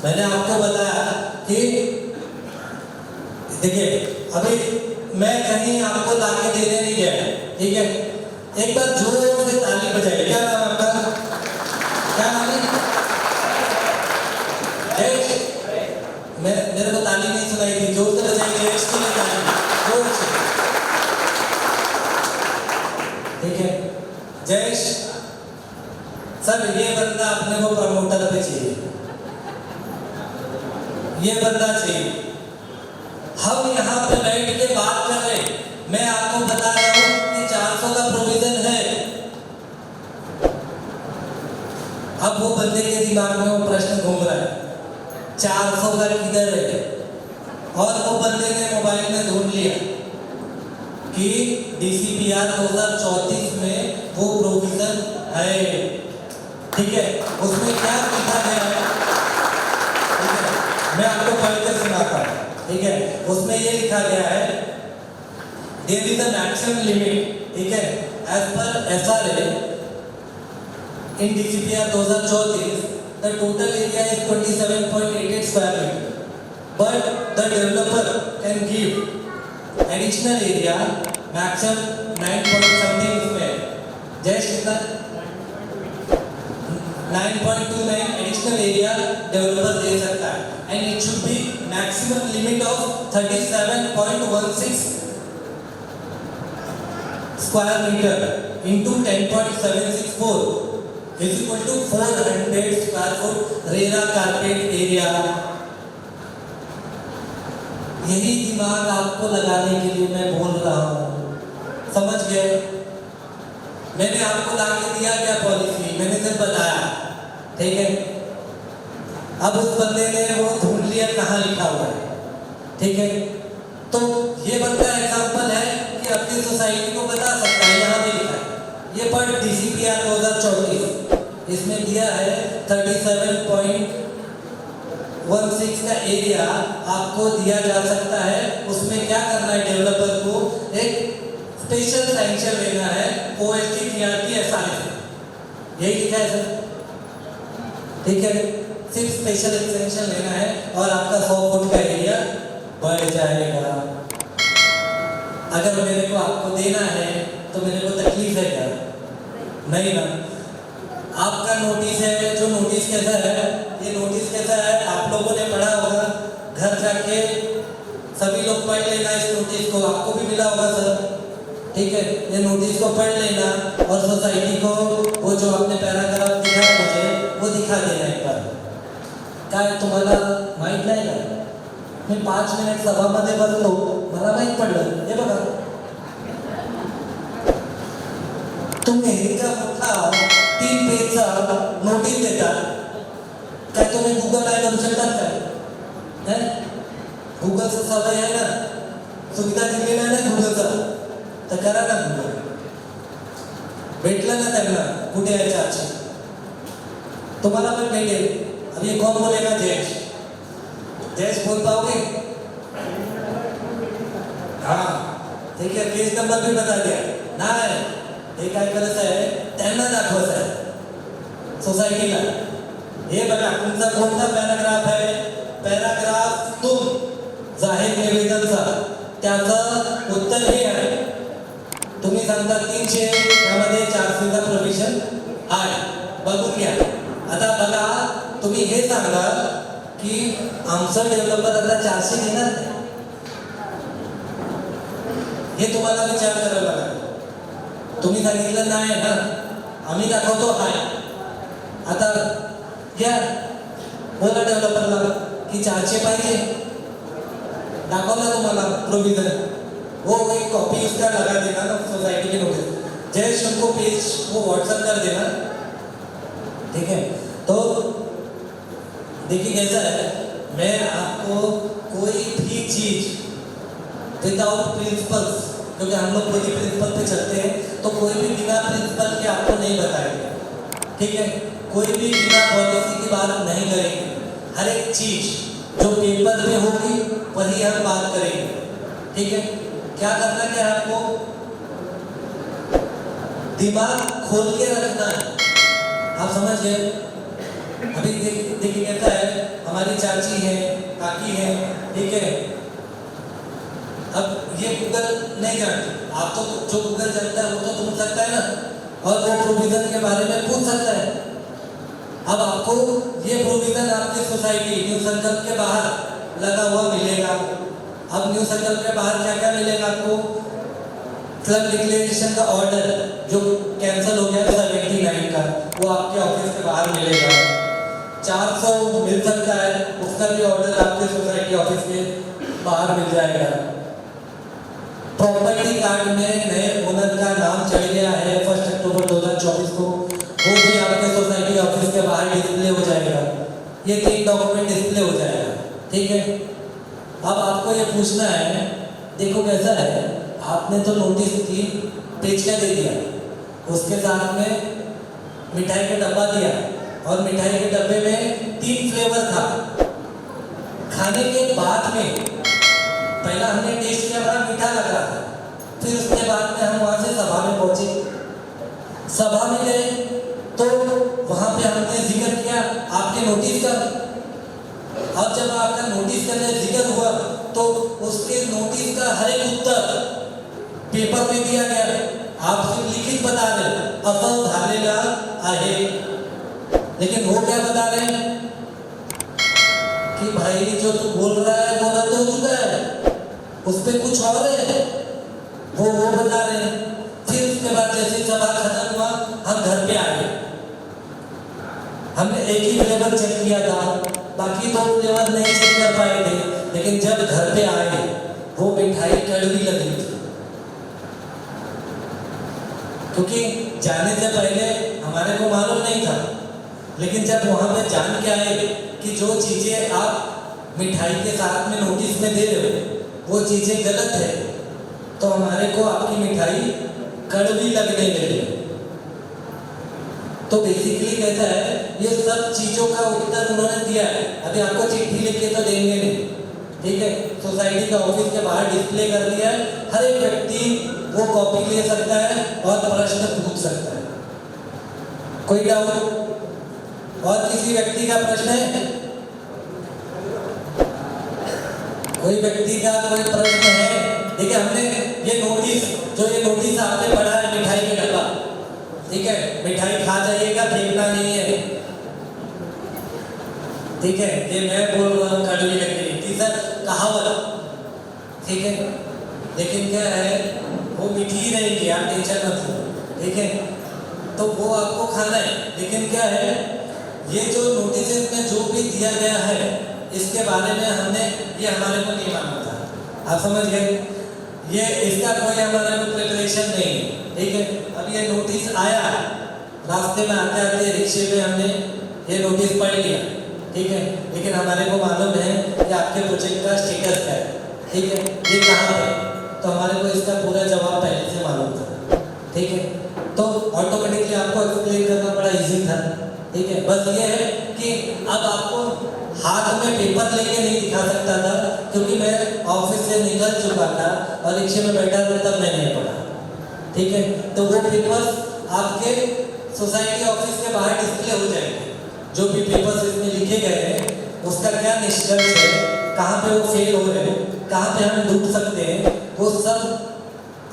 मैंने आपको बताया कि देखिए अभी मैं कहीं आपको लाके देने नहीं गया, ठीक है। एक बार जोर से ताली बजाइए। क्या नाम है आपका, क्या नाम है? जयेश, मेरे को ताली नहीं सुनाई थी, जोर से बजाइए जयेश के लिए ताली, जोर से, ठीक है। जयेश सर, ये बंदा अपने को प्रमोटर पे चाहिए, ये बंदा चाहिए। हम यहाँ पे बैठ के बात कर रहे हैं, मैं आपको बता रहा हूँ कि 400 का प्रोविजन है। अब वो बंदे के दिमाग में वो प्रश्न घूम रहा है 400 का किधर है, और वो बंदे ने मोबाइल में ढूंढ लिया कि DCPR 2034 में वो प्रोविजन है, ठीक है। उसमें क्या लिखा गया है, मैं आपको पढ़ के सुनाता हूँ, ठीक है। उसमें ये लिखा गया है, there is a maximum limit, ठीक है, as per SRA in DCPR 2034 the total area is 27.88 square metre, but the developer can give additional area maximum 9 point something इसमें, जैसे कितना 9.29 एडिशनल एरिया डेवलपर दे सकता है, and it should be maximum limit of 37.16 square meter into 10.764 is equal to 400 square foot RERA carpet area. यही दिमाग आपको लगाने के लिए मैं बोल रहा हूँ, समझ गए? मैंने आपको लाके दिया क्या पॉलिसी, मैंने सिर्फ बताया, ठीक है। अब उस बंदे ने वो ढूंढ लिया कहाँ लिखा हुआ है, ठीक है। तो ये बंदा एग्जांपल है कि अपनी सोसाइटी को बता सकता है, यहाँ पे लिखा है ये पर DCPR 2034 इसमें दिया है 37.16 का एरिया आपको दिया जा सकता है। उसमें क्या करना है, डेवलपर को एक स्पेशल सैंक्शन लेना है OST TRT SRA से, यही लिखा है सर, ठीक है। सिर्फ स्पेशल एक्सटेंशन लेना है और आपका 100 फुट का एरिया बढ़ जाएगा। अगर मेरे को आपको देना है तो मेरे को तकलीफ है क्या? नहीं ना। आपका नोटिस है, जो नोटिस कैसा है, ये नोटिस कैसा है आप लोगों ने पढ़ा होगा, घर जाके सभी लोग पढ़ लेना इस नोटिस को, आपको भी मिला होगा सर, ठीक है। ये नोटिस को पढ़ लेना और सोसाइटी को वो जो आपने पैराग्राफ दिखा मुझे वो दिखा देना एक बार। काय तुम्हाला माहीत नाही का? मी 5 मिनिट सभामध्ये बसलो, मला माहीत पडलं, हे बघा तुम्ही इतका मोठा 3 पेजचा नोटीस देता, काय तुम्ही गूगल काय करू शकतात काय? गूगलचं सवय आहे ना, सुविधा दिलेली आहे ना गूगलचा, तर करा ना गूगल। भेटलं ना त्यांना कुठे आहे चार्ज, तुम्हाला पण भेटेल। अब ये कौन बोलेगा? जयेश, जयेश बोल पाओगे? हाँ ठीक है, पेज नंबर भी बता दिया। नाही हे काय करायचं आहे, त्यांना दाखवायचं आहे सोसायटीला, हे बघा तुमचा कोणता पॅराग्राफ आहे, पॅराग्राफ तुम जाहीर निवेदनचा त्याचं उत्तर हे आहे। तुम्ही सांगता 300, त्यामध्ये 400चा प्रोव्हिजन आहे, बघून घ्या। आता बघा तुम्ही हे सांगा की आमचं डेव्हलपर आता 400 देणार नाही, हे तुम्हाला विचार करावा लागेल। तुम्ही सांगितलं नाही ना, आम्ही दाखवतो आहे। आता घ्या बोला डेव्हलपरला की 400 पाहिजे, दाखवला तुम्हाला प्रोविजन, वो एक कॉपी उसका लगा देना ना सोसाइटी के नोटिस, जयेश उनको पेज वो व्हाट्सएप कर देना, ठीक है। तो देखिए कैसा है, मैं आपको कोई भी चीज विदाउट प्रिंसिपल्स, क्योंकि हम लोग कोई प्रिंसिपल पे चलते हैं, तो कोई भी बिना प्रिंसिपल के आपको नहीं बताएंगे, ठीक है। कोई भी बिना पॉलिसी की बात नहीं करेंगे, हर एक चीज जो पेपर में होगी वही हम बात करेंगे, ठीक है। क्या करना है आपको, दिमाग खोल के रखना है, आप समझ गए। अभी देखिए कहता है हमारी चाची है, काकी है, ठीक है। अब ये गूगल नहीं जानती, आप तो जो गूगल जानता है वो तो ढूंढ सकता है ना, और वो प्रोविजन के बारे में पूछ सकता है। अब आपको ये प्रोविजन आपकी सोसाइटी न्यू संकल्प के बाहर लगा हुआ मिलेगा। अब न्यू संकल्प के बाहर क्या क्या मिलेगा आपको, क्लब डिक्लेरेशन का ऑर्डर जो कैंसिल हो गया 79 का, वो आपके ऑफिस के बाहर मिलेगा। 400 मिल सकता है, उसका भी ऑर्डर आपके सोसाइटी ऑफिस के बाहर मिल जाएगा। प्रॉपर्टी कार्ड में नए ओनर का नाम चढ़ गया है 1 अक्टूबर 2024 को, वो भी आपके सोसाइटी ऑफिस के बाहर डिस्प्ले हो जाएगा। ये 3 डॉक्यूमेंट डिस्प्ले हो जाएगा, ठीक है। अब आपको ये पूछना है, देखो कैसा है, आपने तो नोटिस 3 पेज का दे दिया, उसके साथ में मिठाई का डब्बा दिया, और मिठाई के डब्बे में 3 फ्लेवर था। खाने के बाद में पहला हमने टेस्ट किया, बड़ा मीठा लगा था, फिर उसके बाद में हम वहाँ से सभा में पहुँचे। सभा में गए तो वहाँ पे हमने जिक्र किया आपके नोटिस का। अब जब आपका नोटिस का जिक्र हुआ तो उसके नोटिस का हर एक उत्तर पेपर में दिया गया। आप सिर्फ लिखित बता रहे असं झालेला आहे, लेकिन वो क्या बता रहे हैं कि भाई जो तू बोल रहा है बोला तो हो चुका है, उस पर कुछ और है, वो बता रहे हैं। फिर उसके बाद जैसे सभा खत्म हुआ हम घर पे आ गए। हमने एक ही फ्लेवर चेक किया था, बाकी 2 फ्लेवर नहीं चेक कर पाए थे, लेकिन जब घर पे आए वो मिठाई कड़वी लगी थी, क्योंकि जाने से पहले हमारे को मालूम नहीं था, लेकिन जब वहां पे जान के आए कि जो चीजें आप मिठाई के साथ में नोटिस में दे रहे हो वो चीजें गलत है, तो हमारे को आपकी मिठाई कड़वी लगने लगी। तो बेसिकली कहता है ये सब चीजों का उत्तर उन्होंने दिया है। अभी आपको चिट्ठी लिख के तो देंगे नहीं, ठीक है। सोसाइटी का ऑफिस के बाहर डिस्प्ले कर दिया है, हर एक व्यक्ति वो कॉपी ले सकता है और प्रश्न पूछ सकता है। कोई डाउट? और किसी व्यक्ति का प्रश्न है? कोई व्यक्ति का कोई प्रश्न है? देखिए हमने ये नोटिस आपने पढ़ा है, मिठाई का डब्बा, ठीक है, मिठाई खा जाइएगा, फेंकना नहीं है, ठीक है, ये मैं बोल रहा हूँ, कड़वी लग रही थी सर, कहावत, ठीक है, लेकिन क्या है वो मीठी रहेगी, आप टेंशन मत लो, ठीक है, तो वो आपको खाना है, लेकिन क्या है ये जो नोटिस में जो भी दिया गया है इसके बारे में हमने ये हमारे को नहीं मालूम था, आप समझ गए, ये इसका कोई हमारे को प्रिपरेशन नहीं है, ठीक है। अब ये नोटिस आया, रास्ते में आते आते रिक्शे में हमने ये नोटिस पढ़ लिया, ठीक है, लेकिन हमारे को मालूम है कि आपके प्रोजेक्ट का स्टेटस क्या है, ठीक है, ये कहाँ है, तो हमारे को इसका पूरा जवाब पहले से मालूम था, ठीक है, तो ऑटोमेटिकली आपको एक्सप्लेन करना बड़ा इजी था, ठीक है। बस ये है कि अब आपको हाथ में पेपर लेके नहीं दिखा सकता था, क्योंकि मैं ऑफिस से निकल चुका था और रिक्शे में बैठा था, तब मैं नहीं पढ़ा, ठीक है, तो वो पेपर्स आपके सोसाइटी ऑफिस के बाहर डिस्प्ले हो जाएंगे, जो भी पेपर्स इसमें लिखे गए हैं उसका क्या निष्कर्ष है, कहाँ पे वो फेल हो रहे हैं, कहाँ पे हम डूब सकते हैं, वो सब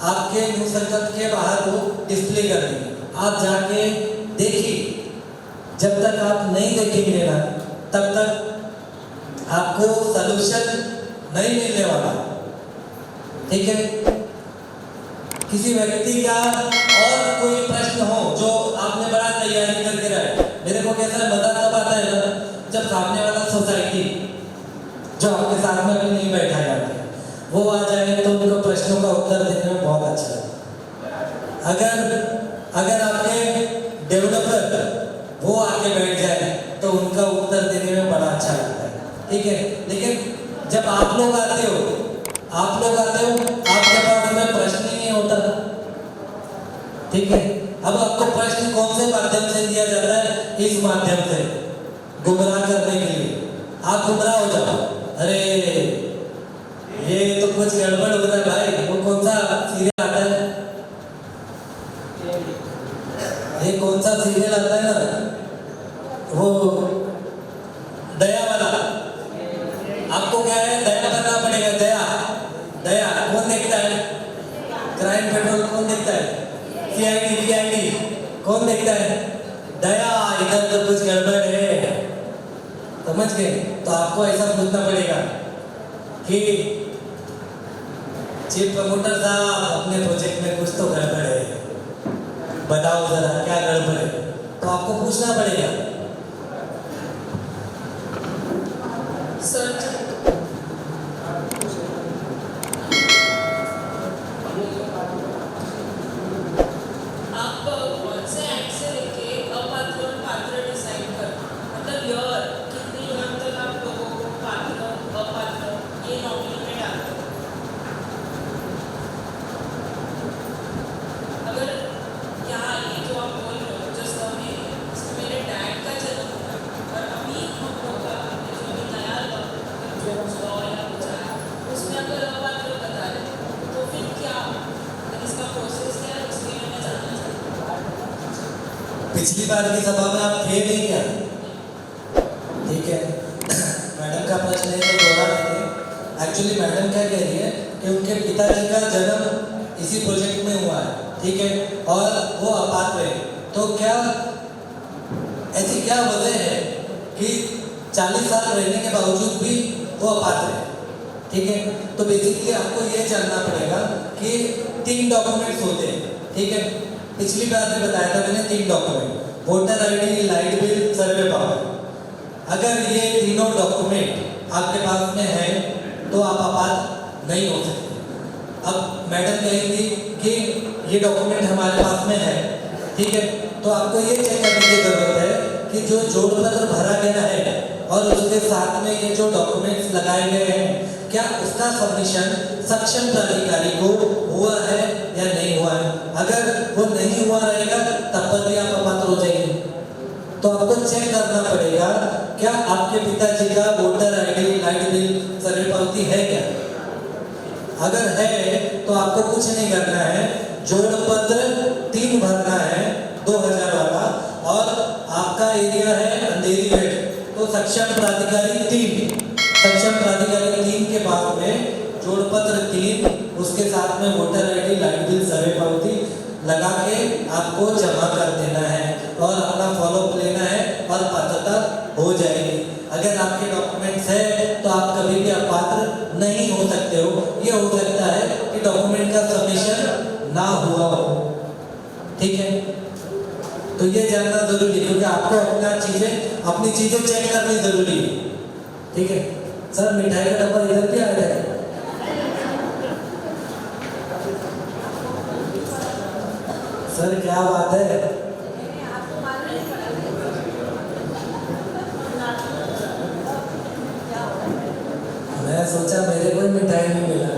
आपके न्यूज सर्कल के बाहर वो डिस्प्ले कर देंगे, आप जाके देखिए, जब तक आप नहीं देखेंगे ना तब तक आपको सलूशन नहीं मिलने वाला, ठीक है। किसी व्यक्ति का और कोई प्रश्न हो जो आपने बड़ा तैयारी करके रहे, मेरे को कैसा मजा तब आता है ना जब सामने वाला सोसाइटी जो आपके साथ में भी नहीं बैठा जाता है वो आ जाए तो उनको प्रश्नों का उत्तर देने में बहुत अच्छा लगता है। अगर आपके डेवलपर वो आके बैठ जाए तो उनका उत्तर देने में बड़ा अच्छा लगता है, ठीक है, लेकिन जब आप लोग आते हो आपके पास में प्रश्न ही नहीं होता, ठीक है। अब आपको प्रश्न कौन से माध्यम से दिया जाता है? इस माध्यम से, गुमराह करने के लिए, आप गुमराह हो जाओ, अरे ये तो कुछ गड़बड़ हो रहा है भाई, वो कौन सा सीरियल आता है, ये कौन सा सीरियल आता है ना, वो दया वाला, आपको क्या है दया करना पड़ेगा, दया कौन देखता है, क्राइम पेट्रोल कौन देखता है, सीआईडी कौन देखता है, दया, इधर तो कुछ गड़बड़ है, समझ गए, तो आपको ऐसा पूछना पड़ेगा कि चीफ प्रमोटर साहब अपने प्रोजेक्ट में कुछ तो गड़बड़ है, बताओ जरा क्या गड़बड़ है, तो आपको पूछना पड़ेगा। सर आप कौन से एक्ट से लेके अपात्र और पात्र डिसाइड कर, मतलब ईयर कितनी ईयर तक आप लोगों को पात्र अपात्र ये नॉमिनी में डालते हो? अगर यहाँ ये जो आप बोल रहे हो जस्ट मेरे डैड का जन्म हुआ और अभी हम लोग का जो अभी नया जो लॉ या कुछ आया उसमें अगर अपात्र बता रहे तो फिर क्या इसका प्रोसेस क्या है, उसके लिए मैं जानना चाहती हूँ। पिछली बार की सभा में आप थे नहीं क्या? ठीक है, मैडम का प्रश्न है तो दोहरा देते हैं। एक्चुअली मैडम क्या कह रही है कि उनके पिताजी का जन्म इसी प्रोजेक्ट में हुआ है, ठीक है, और वो अपात्र है, तो क्या ऐसी क्या वजह है कि 40 साल रहने के बावजूद भी वो अपात्र है, ठीक है। तो बेसिकली आपको ये जानना पड़ेगा कि 3 डॉक्यूमेंट्स होते हैं, ठीक है, पिछली बार भी बताया था मैंने 3 document, voter ID, light bill, survey power. अगर ये तीनों डॉक्यूमेंट आपके पास में है तो आप अपात्र नहीं हो सकते। अब मैडम कहेंगी कि ये डॉक्यूमेंट हमारे पास में है, ठीक है, तो आपको ये चेक करने की जरूरत है कि जो जोड़ पत्र भरा गया है और उसके साथ में ये जो डॉक्यूमेंट्स लगाए गए हैं क्या उसका सबमिशन सक्षम प्राधिकारी को हुआ है या नहीं हुआ है। अगर वो नहीं हुआ रहेगा तब पर भी आप अपात्र हो जाएंगे। तो आपको चेक करना पड़ेगा क्या आपके पिताजी का वोटर आईडी, लाइट बिल, सर्वे पावती है क्या। अगर है तो आपको कुछ नहीं करना है, जोड़ पत्र 3 भरना है 2000 वाला, और आपका एरिया है अंधेरी सक्षम प्राधिकारी 3 के बाद में जोड़ पत्र 3, उसके साथ में वोटर आईडी, लाइट बिल, सर्वे पावती लगा के आपको जमा कर देना है और अपना फॉलोअप लेना है और पात्रता हो जाएगी। अगर आपके डॉक्यूमेंट्स है तो आप कभी भी अपात्र नहीं हो सकते हो। ये हो सकता है कि डॉक्यूमेंट का सबमिशन ना हुआ हो, ठीक है। तो ये जानना जरूरी है क्योंकि आपको अपनी चीजें चेक करनी जरूरी है, ठीक है। सर मिठाई का डब्बा इधर भी आ जाएगा। सर क्या बात है, मैं सोचा मेरे को मिठाई नहीं मिला।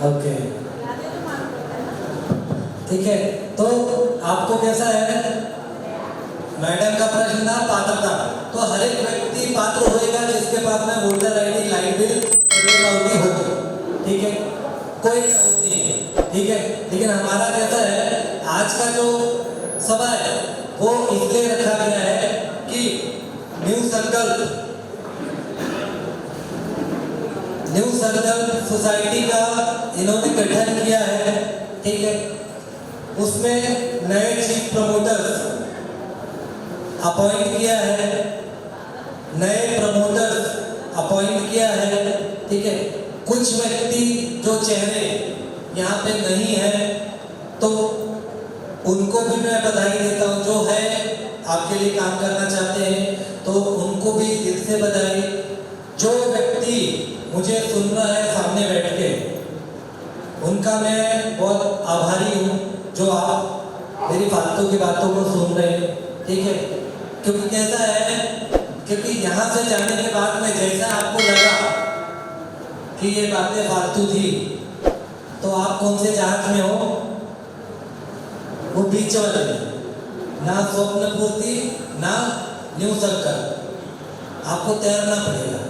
ओके ठीक है। तो आपको कैसा है, मैडम का प्रश्न था पात्रता, तो हर एक व्यक्ति पात्र होएगा जिसके पास में वोटर आईडी, लाइट बिल, सर्वे पावती होगी, ठीक है, कोई डाउट नहीं है, ठीक है। लेकिन हमारा कैसा है, आज का जो सभा है वो इसलिए रखा गया है कि न्यू सर्कल सोसाइटी का इन्होंने गठन किया है, ठीक है। उसमें नए चीफ प्रमोटर्स अपॉइंट किया है, ठीक है। कुछ व्यक्ति जो चेहरे यहाँ पे नहीं है तो उनको भी मैं बधाई देता हूँ, जो है आपके लिए काम करना चाहते हैं तो उनको भी दिल से बधाई। जो व्यक्ति मुझे सुन रहा है सामने बैठ के, उनका मैं बहुत आभारी हूँ जो आप मेरी फालतू की बातों को सुन रहे हैं, ठीक है। क्योंकि कैसा है, क्योंकि यहाँ से जाने के बाद में जैसा आपको लगा कि ये बातें फालतू थी, तो आप कौन से जहाज में हो, वो बीच वाले, ना स्वप्नपूर्ति ना न्यू सर्कल, आपको तैरना पड़ेगा,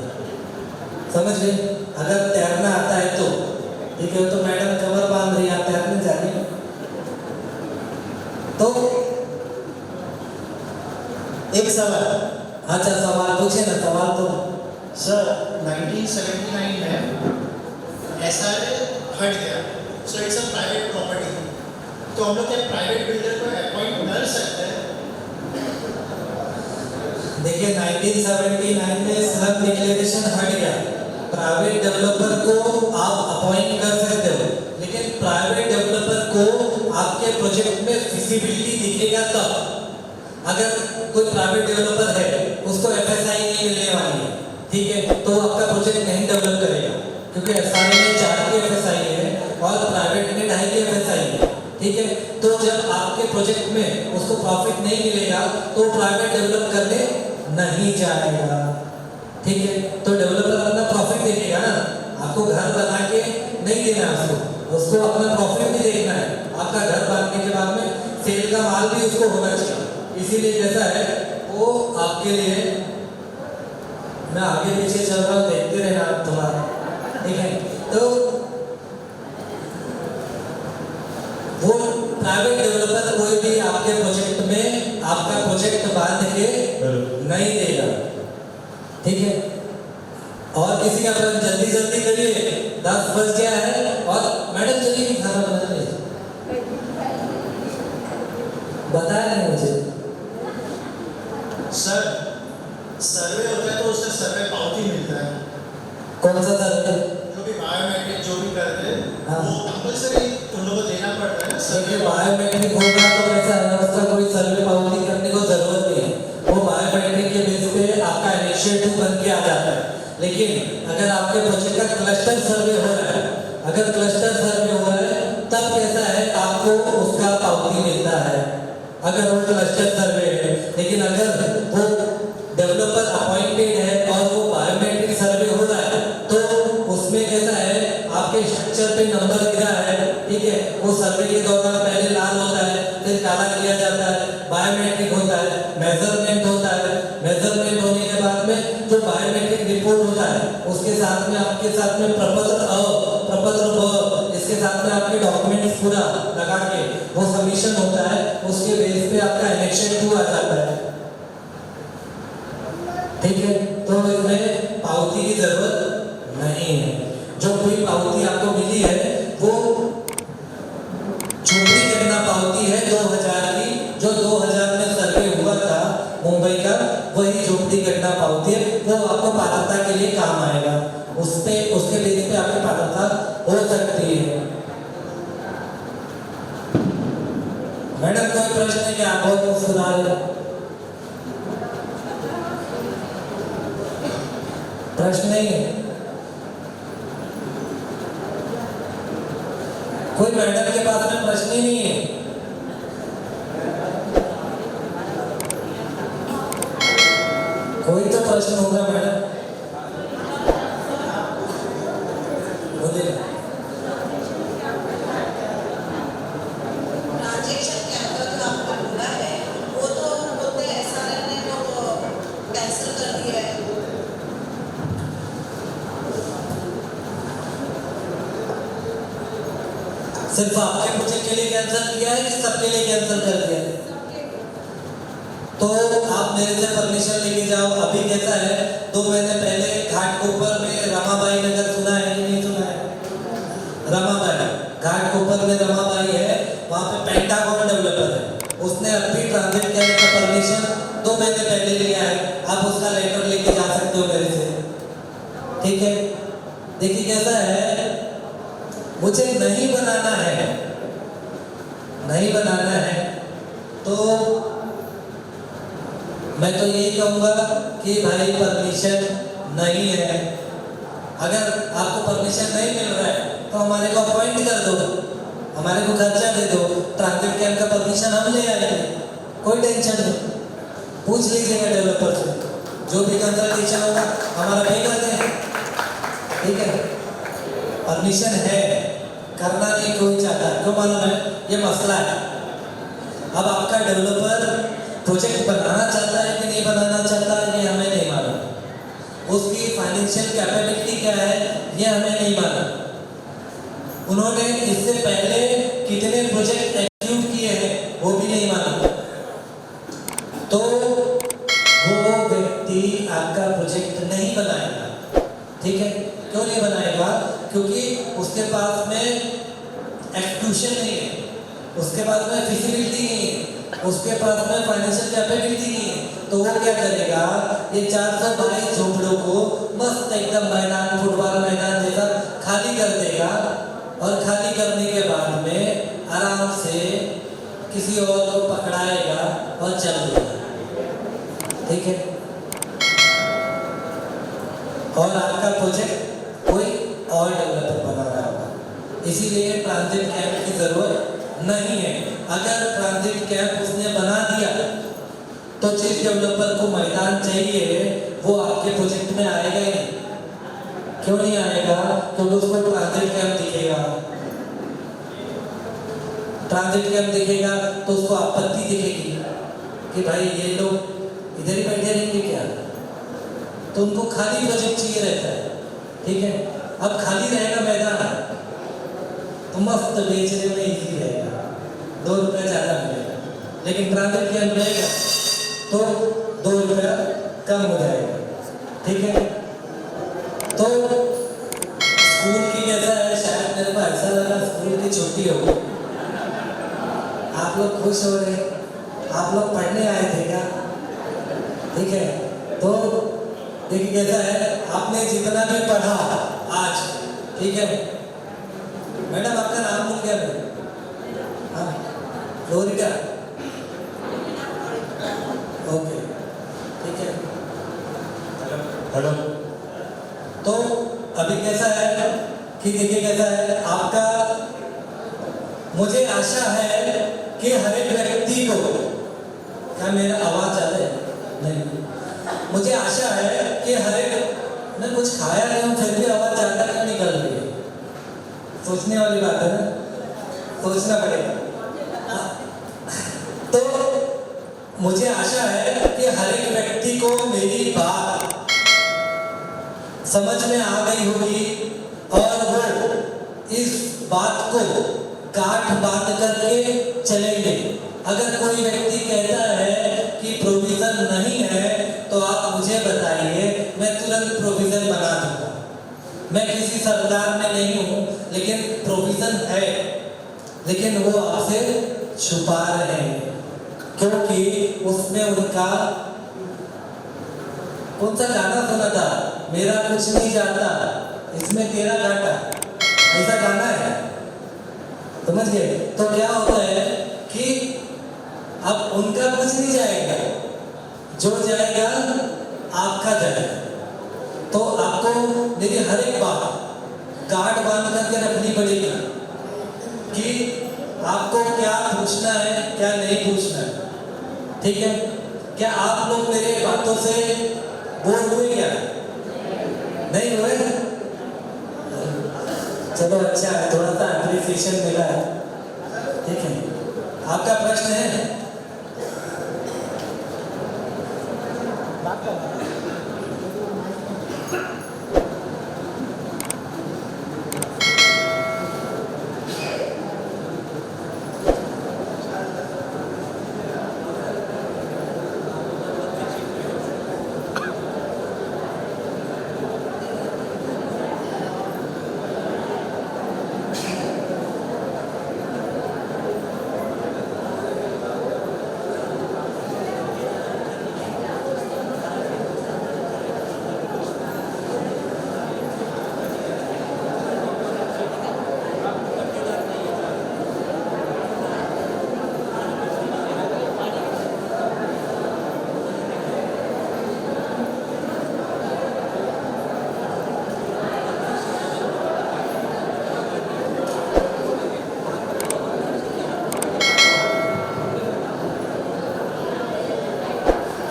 समझ गए। अगर तैरना आता है तो ठीक है, तो मैडम कमर बांध रही है, आप तैरने जाइए। तो एक सवाल, अच्छा सवाल पूछे ना, सवाल तो सर 1979 में SRA हट गया, so it's a private property, तो हम लोग क्या प्राइवेट बिल्डर को अपॉइंट कर सकते हैं? देखिए 1979 में स्लम डिक्लेरेशन हट गया, प्राइवेट डेवलपर को आप अपॉइंट कर सकते हो, लेकिन प्राइवेट डेवलपर को आपके प्रोजेक्ट में फिजिबिलिटी दिखेगा तब। अगर कोई प्राइवेट डेवलपर है उसको FSI नहीं मिलने वाली है, ठीक है, तो आपका प्रोजेक्ट नहीं डेवलप करेगा, क्योंकि SRA में 4 की FSI है और प्राइवेट में 2.5 की FSI है, ठीक है। तो जब आपके प्रोजेक्ट में उसको प्रॉफिट नहीं मिलेगा तो प्राइवेट डेवलप करने नहीं जाएगा, ठीक है। तो डेवलपर अपना प्रॉफिट देखेगा ना, आपको घर बना के नहीं देना उसको अपना प्रॉफिट भी देखना है। आपका घर बनने के बाद में सेल का माल भी उसको होना चाहिए, इसीलिए कैसा है वो आपके लिए, मैं आगे पीछे चल रहा हूँ, देखते रहना आप थोड़ा, ठीक है। तो वो प्राइवेट डेवलपर कोई भी आपके प्रोजेक्ट में आपका प्रोजेक्ट बांध के नहीं देगा, ठीक है। और किसी का प्रश्न जल्दी करिए, 10 बज गया है और मैडम चलिए खाना बना लीजिए, बताया नहीं मुझे। सर सर्वे होता है तो उससे सर्वे पावती मिलता है, कौन सा सर्वे? जो भी बायोमेट्रिक जो भी करते हैं हाँ। वो कंपलसरी उन लोगों को देना पड़ता है ना सर्वे। बायोमेट्रिक होगा तो कैसा है, उसका कोई सर्वे पावती करने को जरूरत नहीं है, वो बायोमेट्रिक के बेस पे आपका इनिशिएटिव बन के आ जाता है। लेकिन अगर आपके प्रोजेक्ट का क्लस्टर सर्वे हो रहा है, अगर क्लस्टर सर्वे हो रहा है तब कैसा है आपको उसका पावती मिलता है, अगर वो क्लस्टर सर्वे है। लेकिन अगर वो डेवलपर अपॉइंटेड है और वो बायोमेट्रिक सर्वे हो रहा है तो उसमें कैसा है आपके स्ट्रक्चर पे नंबर गिरा है, ठीक है, वो सर्वे के दौरान पहले लाल होता है, फिर काला किया जाता है, बायोमेट्रिक होता है, मेजरमेंट होता है, मेजरमेंट होने के बाद में जो बायोमेट्रिक रिपोर्ट होता है उसके साथ में आपके साथ में प्रपत्र ब, इसके साथ में आपके डॉक्यूमेंट्स पूरा लगा के वो सबमिशन होता है, उसके बेस पे आपका एनेक्शन 2 आ जाता है, ठीक है। तो इसमें पावती की जरूरत नहीं है। जो कोई पावती आपको मिली है वो झोपड़ी कटना पावती है 2000 की, जो 2000 में सर्वे हुआ था मुंबई का, वही झोपड़ी कटना पावती है। वो आपको पात्रता के लिए काम आएगा, उसके बेस पे आपकी पात्रता हो सकती है। मैडम कोई प्रश्न है क्या? आप बहुत मुस्कुरा रहे हो। प्रश्न नहीं है? कोई मैडम के पास में प्रश्न ही नहीं है? कोई तो प्रश्न होगा मैडम, बोलिए। ट्रांजेक्शन कैंपर जो आपने बोला है वो तो बोलते हैं SRM ने वो कैंसिल कर दिया है। सिर्फ आपके प्रोजेक्ट के लिए कैंसिल किया है कि सबके लिए कैंसिल कर दिया है? तो आप मेरे से परमिशन लेके जाओ। अभी कैसा है, 2 महीने पहले घाटकोपर में रमाबाई नगर सुना है कि नहीं सुना है? रमाबाई घाटकोपर में रमाबाई है, वहाँ पे पेंटागन डेवलपर है, उसने अभी ट्रांजिट करने का परमिशन 2 महीने पहले लिया है। आप उसका लेटर लेके जा सकते हो मेरे से, ठीक है। देखिए कैसा है, मुझे नहीं बनाना है, नहीं बनाना है तो मैं तो यही कहूँगा कि भाई परमिशन नहीं है। अगर आपको परमिशन नहीं मिल रहा है तो हमारे को अपॉइंट कर दो, हमारे को खर्चा दे दो, ट्रांजिट कैंप का परमिशन हम ले आएंगे, कोई टेंशन नहीं। पूछ लीजिएगा डेवलपर से, जो भी कंसल्टेशन होगा हमारा पे कर दें, ठीक है। परमिशन है, करना नहीं कोई चाहता, क्यों मालूम है? ये मसला है। अब आपका डेवलपर प्रोजेक्ट बनाना चाहता है कि नहीं बनाना चाहता है ये हमें नहीं मालूम, उसकी फाइनेंशियल कैपेबिलिटी क्या है ये हमें नहीं मालूम, उन्होंने इससे पहले कितने प्रोजेक्ट एग्जीक्यूट किए हैं वो भी नहीं मालूम। तो वो व्यक्ति आपका प्रोजेक्ट नहीं बनाएगा, ठीक है। क्यों नहीं बनाएगा? क्योंकि उसके पास में एक्सक्यूशन नहीं है, उसके पास में फिजिबिलिटी नहीं है, उसके पास में फाइनेंशियल कैपेबिलिटी नहीं है। तो वो क्या करेगा, ये 422 झोपड़ों को मस्त एकदम मैदान, फुटबॉल मैदान जैसा खाली कर देगा, और खाली करने के बाद में आराम से किसी और को पकड़ाएगा और चल देगा, ठीक है। और आपका प्रोजेक्ट कोई और डेवलपर बना रहा होगा, इसीलिए ट्रांजिट कैंप की जरूरत नहीं है। अगर ट्रांजिट कैंप उसने बना दिया तो जिस डेवलपर को मैदान चाहिए वो आपके प्रोजेक्ट में आएगा ही नहीं। क्यों नहीं आएगा? क्योंकि उसको ट्रांजिट कैंप दिखेगा, ट्रांजिट कैंप दिखेगा तो उसको आपत्ति दिखेगी कि भाई ये लोग इधर ही बैठे रहेंगे क्या, तो उनको खाली प्रोजेक्ट चाहिए रहता है, ठीक है। अब खाली रहेगा मैदान तो मस्त बेचने में इजी रहेगा, 2 रुपये ज़्यादा मिलेगा, लेकिन ट्रांजिट कैंप रहेगा तो 2 रुपया कम हो जाएगा, ठीक है। तो स्कूल की कैसा है, शायद मेरे को ऐसा लगा स्कूल की छुट्टी हो गई, आप लोग खुश हो रहे, आप लोग पढ़ने आए थे क्या, ठीक है। तो देखिए कैसा है, आपने जितना भी पढ़ा आज, ठीक है। मैडम आपका नाम भूल गया मैं, हाँ, फ्लोरिडा, ओके, ठीक है। हेलो। तो अभी कैसा है कि देखिए कैसा है आपका, मुझे आशा है कि हर एक व्यक्ति को, क्या मेरा आवाज आ रहा है? नहीं, मुझे आशा है कि हर एक, मैं कुछ खाया नहीं हूँ फिर भी आवाज ज़्यादा क्यों निकल रही है? सोचने वाली बात है ना, सोचना पड़ेगा। तो मुझे आशा है कि हर एक व्यक्ति को मेरी बात समझ में आ गई होगी और वो इस बात को गांठ बांध करके चलेंगे अगर कोई व्यक्ति कहता है कि प्रोविजन नहीं है तो आप मुझे बताइए, मैं तुरंत प्रोविजन बना दूंगा। मैं किसी सरकार में नहीं हूं, लेकिन प्रोविजन है, लेकिन वो आपसे छुपा रहे हैं क्योंकि उसमें उनका कौन सा गाना सुना था, मेरा कुछ नहीं जाता इसमें तेरा घाटा, ऐसा गाना है, समझ गए? तो क्या होता है कि अब उनका कुछ नहीं जाएगा, जो जाएगा आपका जाएगा। तो आपको मेरी हर एक बात गार्ड बांध करके रखनी पड़ेगी कि आपको क्या पूछना है क्या नहीं पूछना है, ठीक है? क्या आप लोग मेरे बातों से बोर हुए क्या? नहीं हुए? चलो अच्छा है, थोड़ा सा एप्रिसिएशन मिला है, ठीक है? आपका प्रश्न है?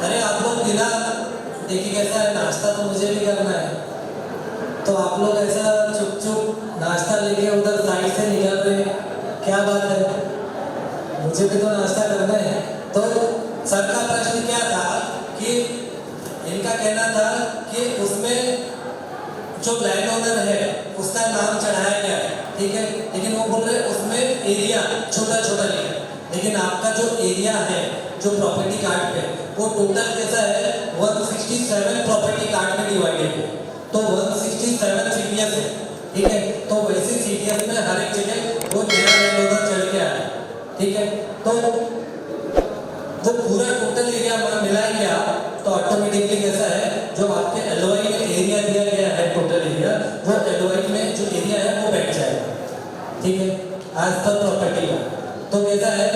अरे आप लोग बिना देखिए कैसा है, नाश्ता तो मुझे भी करना है, तो आप लोग ऐसा चुप चुप नाश्ता लेके उधर साइड से निकल रहे हैं, क्या बात है? मुझे भी तो नाश्ता करना है। तो सर का प्रश्न क्या था कि इनका कहना था कि उसमें जो लैंड ओनर है उसका नाम चढ़ाया गया है, ठीक है, लेकिन वो बोल रहे उसमें एरिया छोटा छोटा लिखा, लेकिन आपका जो एरिया है जो प्रॉपर्टी कार्ड पे वो टोटल कैसा है 167 प्रॉपर्टी कार्ड में डिवाइडेड है, तो 167 सीडीएस है, ठीक है? तो वैसे सीडीएस में हर एक जगह वो नया लैंड ओनर चढ़ के आया, ठीक है? तो वो पूरा टोटल एरिया मिलाया गया तो ऑटोमेटिकली कैसा है, जो आपके एलओआई में एरिया दिया गया है टोटल एरिया, वो एलओआई में जो एरिया है वो बैठ जाएगा, ठीक है, आज पर प्रॉपर्टी का। तो कैसा है,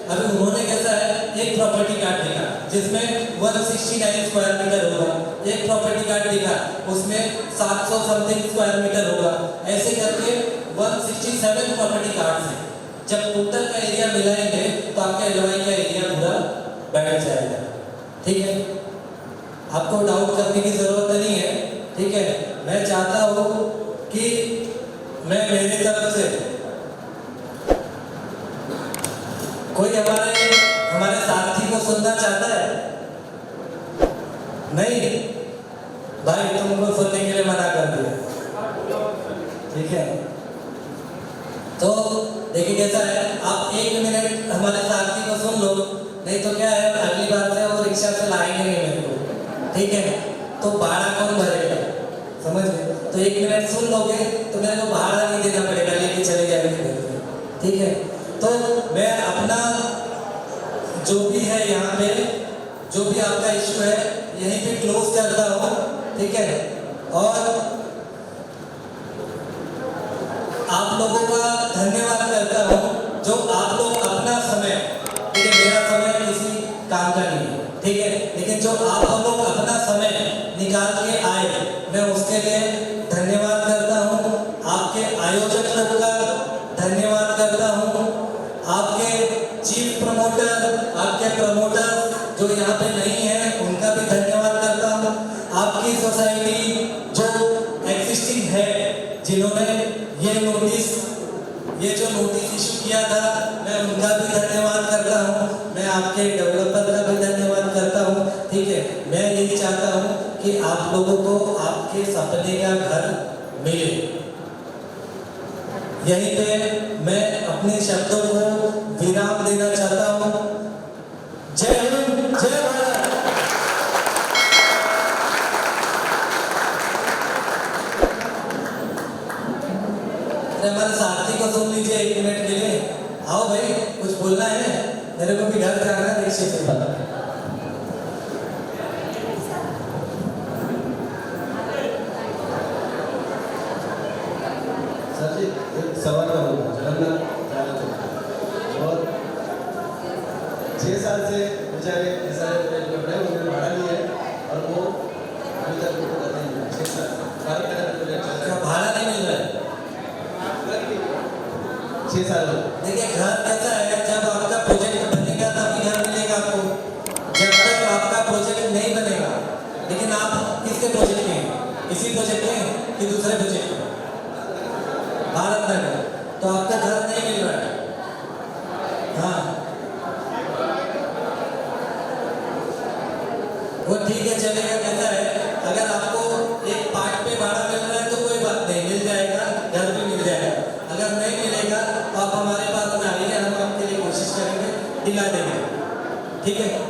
अभी उन्होंने कैसा है एक प्रॉपर्टी कार्ड दिखा जिसमें 169 स्क्वायर मीटर होगा, एक प्रॉपर्टी कार्ड दिखा उसमें 700 समथिंग स्क्वायर मीटर होगा, ऐसे करके 167 प्रॉपर्टी कार्ड है। जब टोटल का एरिया मिलाएंगे तो आपका एलओआई का एरिया पूरा बैठ जाएगा, ठीक है? आपको डाउट करने की जरूरत नहीं है, ठीक है? मैं चाहता हूँ कि मैं मेरी तरफ से कोई हमारे साथी को सुनना चाहता है? नहीं भाई, तुमको सुनने के लिए मना कर दिया, ठीक है? तो देखिए कैसा है, आप 1 मिनट हमारे साथी को सुन लो, नहीं तो क्या है अगली बार से वो रिक्शा से लाएंगे नहीं मेरे को, ठीक है? तो भाड़ा कौन भरेगा, समझ गए? तो 1 मिनट सुन लोगे तो मेरे को भाड़ा नहीं देना पड़ेगा, लेके चले जाएंगे, ठीक है? तो मैं अपना जो भी है यहाँ पे जो भी आपका इश्यू है यहीं पे क्लोज करता हूँ, ठीक है? और आप लोगों का धन्यवाद करता हूँ जो आप लोग अपना समय, ठीक है, मेरा समय किसी काम का नहीं है, ठीक है, लेकिन जो आप लोग अपना समय निकाल के आए मैं उसके लिए धन्यवाद करता हूँ। आपके आयोजक लोग का धन्यवाद करता हूँ, आपके चीफ प्रमोटर, आपके प्रमोटर जो यहाँ पे नहीं है उनका भी धन्यवाद करता हूँ। आपकी सोसाइटी जो एग्जिस्टिंग है, जिन्होंने ये जो नोटिस इशू किया था, मैं उनका भी धन्यवाद करता हूँ। मैं आपके डेवलपर का भी धन्यवाद करता हूँ, ठीक है? मैं यही चाहता हूँ कि आप लोगों को आपके सपने का घर मिले। यहीं पे मैं अपने शब्दों को विराम देना चाहता हूँ। लीजिए 1 मिनट के लिए। आओ भाई, कुछ बोलना है, मेरे को भी घर जाना है रिक्शे से। सर जी एक सवाल का होगा जगन्नाथ जाना चाहिए और 6 साल से बेचारे ऐसा कपड़े उन्होंने भाड़ा लिया है और वो अभी तक उनको पता नहीं है 6 साल भारत का प्रोजेक्ट चल क्या रहा भाड़ा नहीं मिल रहा है? है 6 साल हो देखिए घर कैसा है, जब आपका प्रोजेक्ट बनेगा तभी घर मिलेगा आपको। जब तक आपका प्रोजेक्ट नहीं बनेगा, लेकिन आप किसके प्रोजेक्ट के हैं? इसी प्रोजेक्ट के हैं कि दूसरे प्रोजेक्ट के? भारत नगर, तो आपका घर नहीं मिल रहा है। हाँ, वो ठीक है, चलेगा। कैसा है, अगर आपको एक पार्ट पे भाड़ा मिल रहा है तो कोई बात नहीं, मिल जाएगा, घर भी मिल जाएगा। अगर नहीं मिलेगा तो आप हमारे पास में आइए, हम आपके लिए कोशिश करेंगे, दिला देंगे। ठीक है।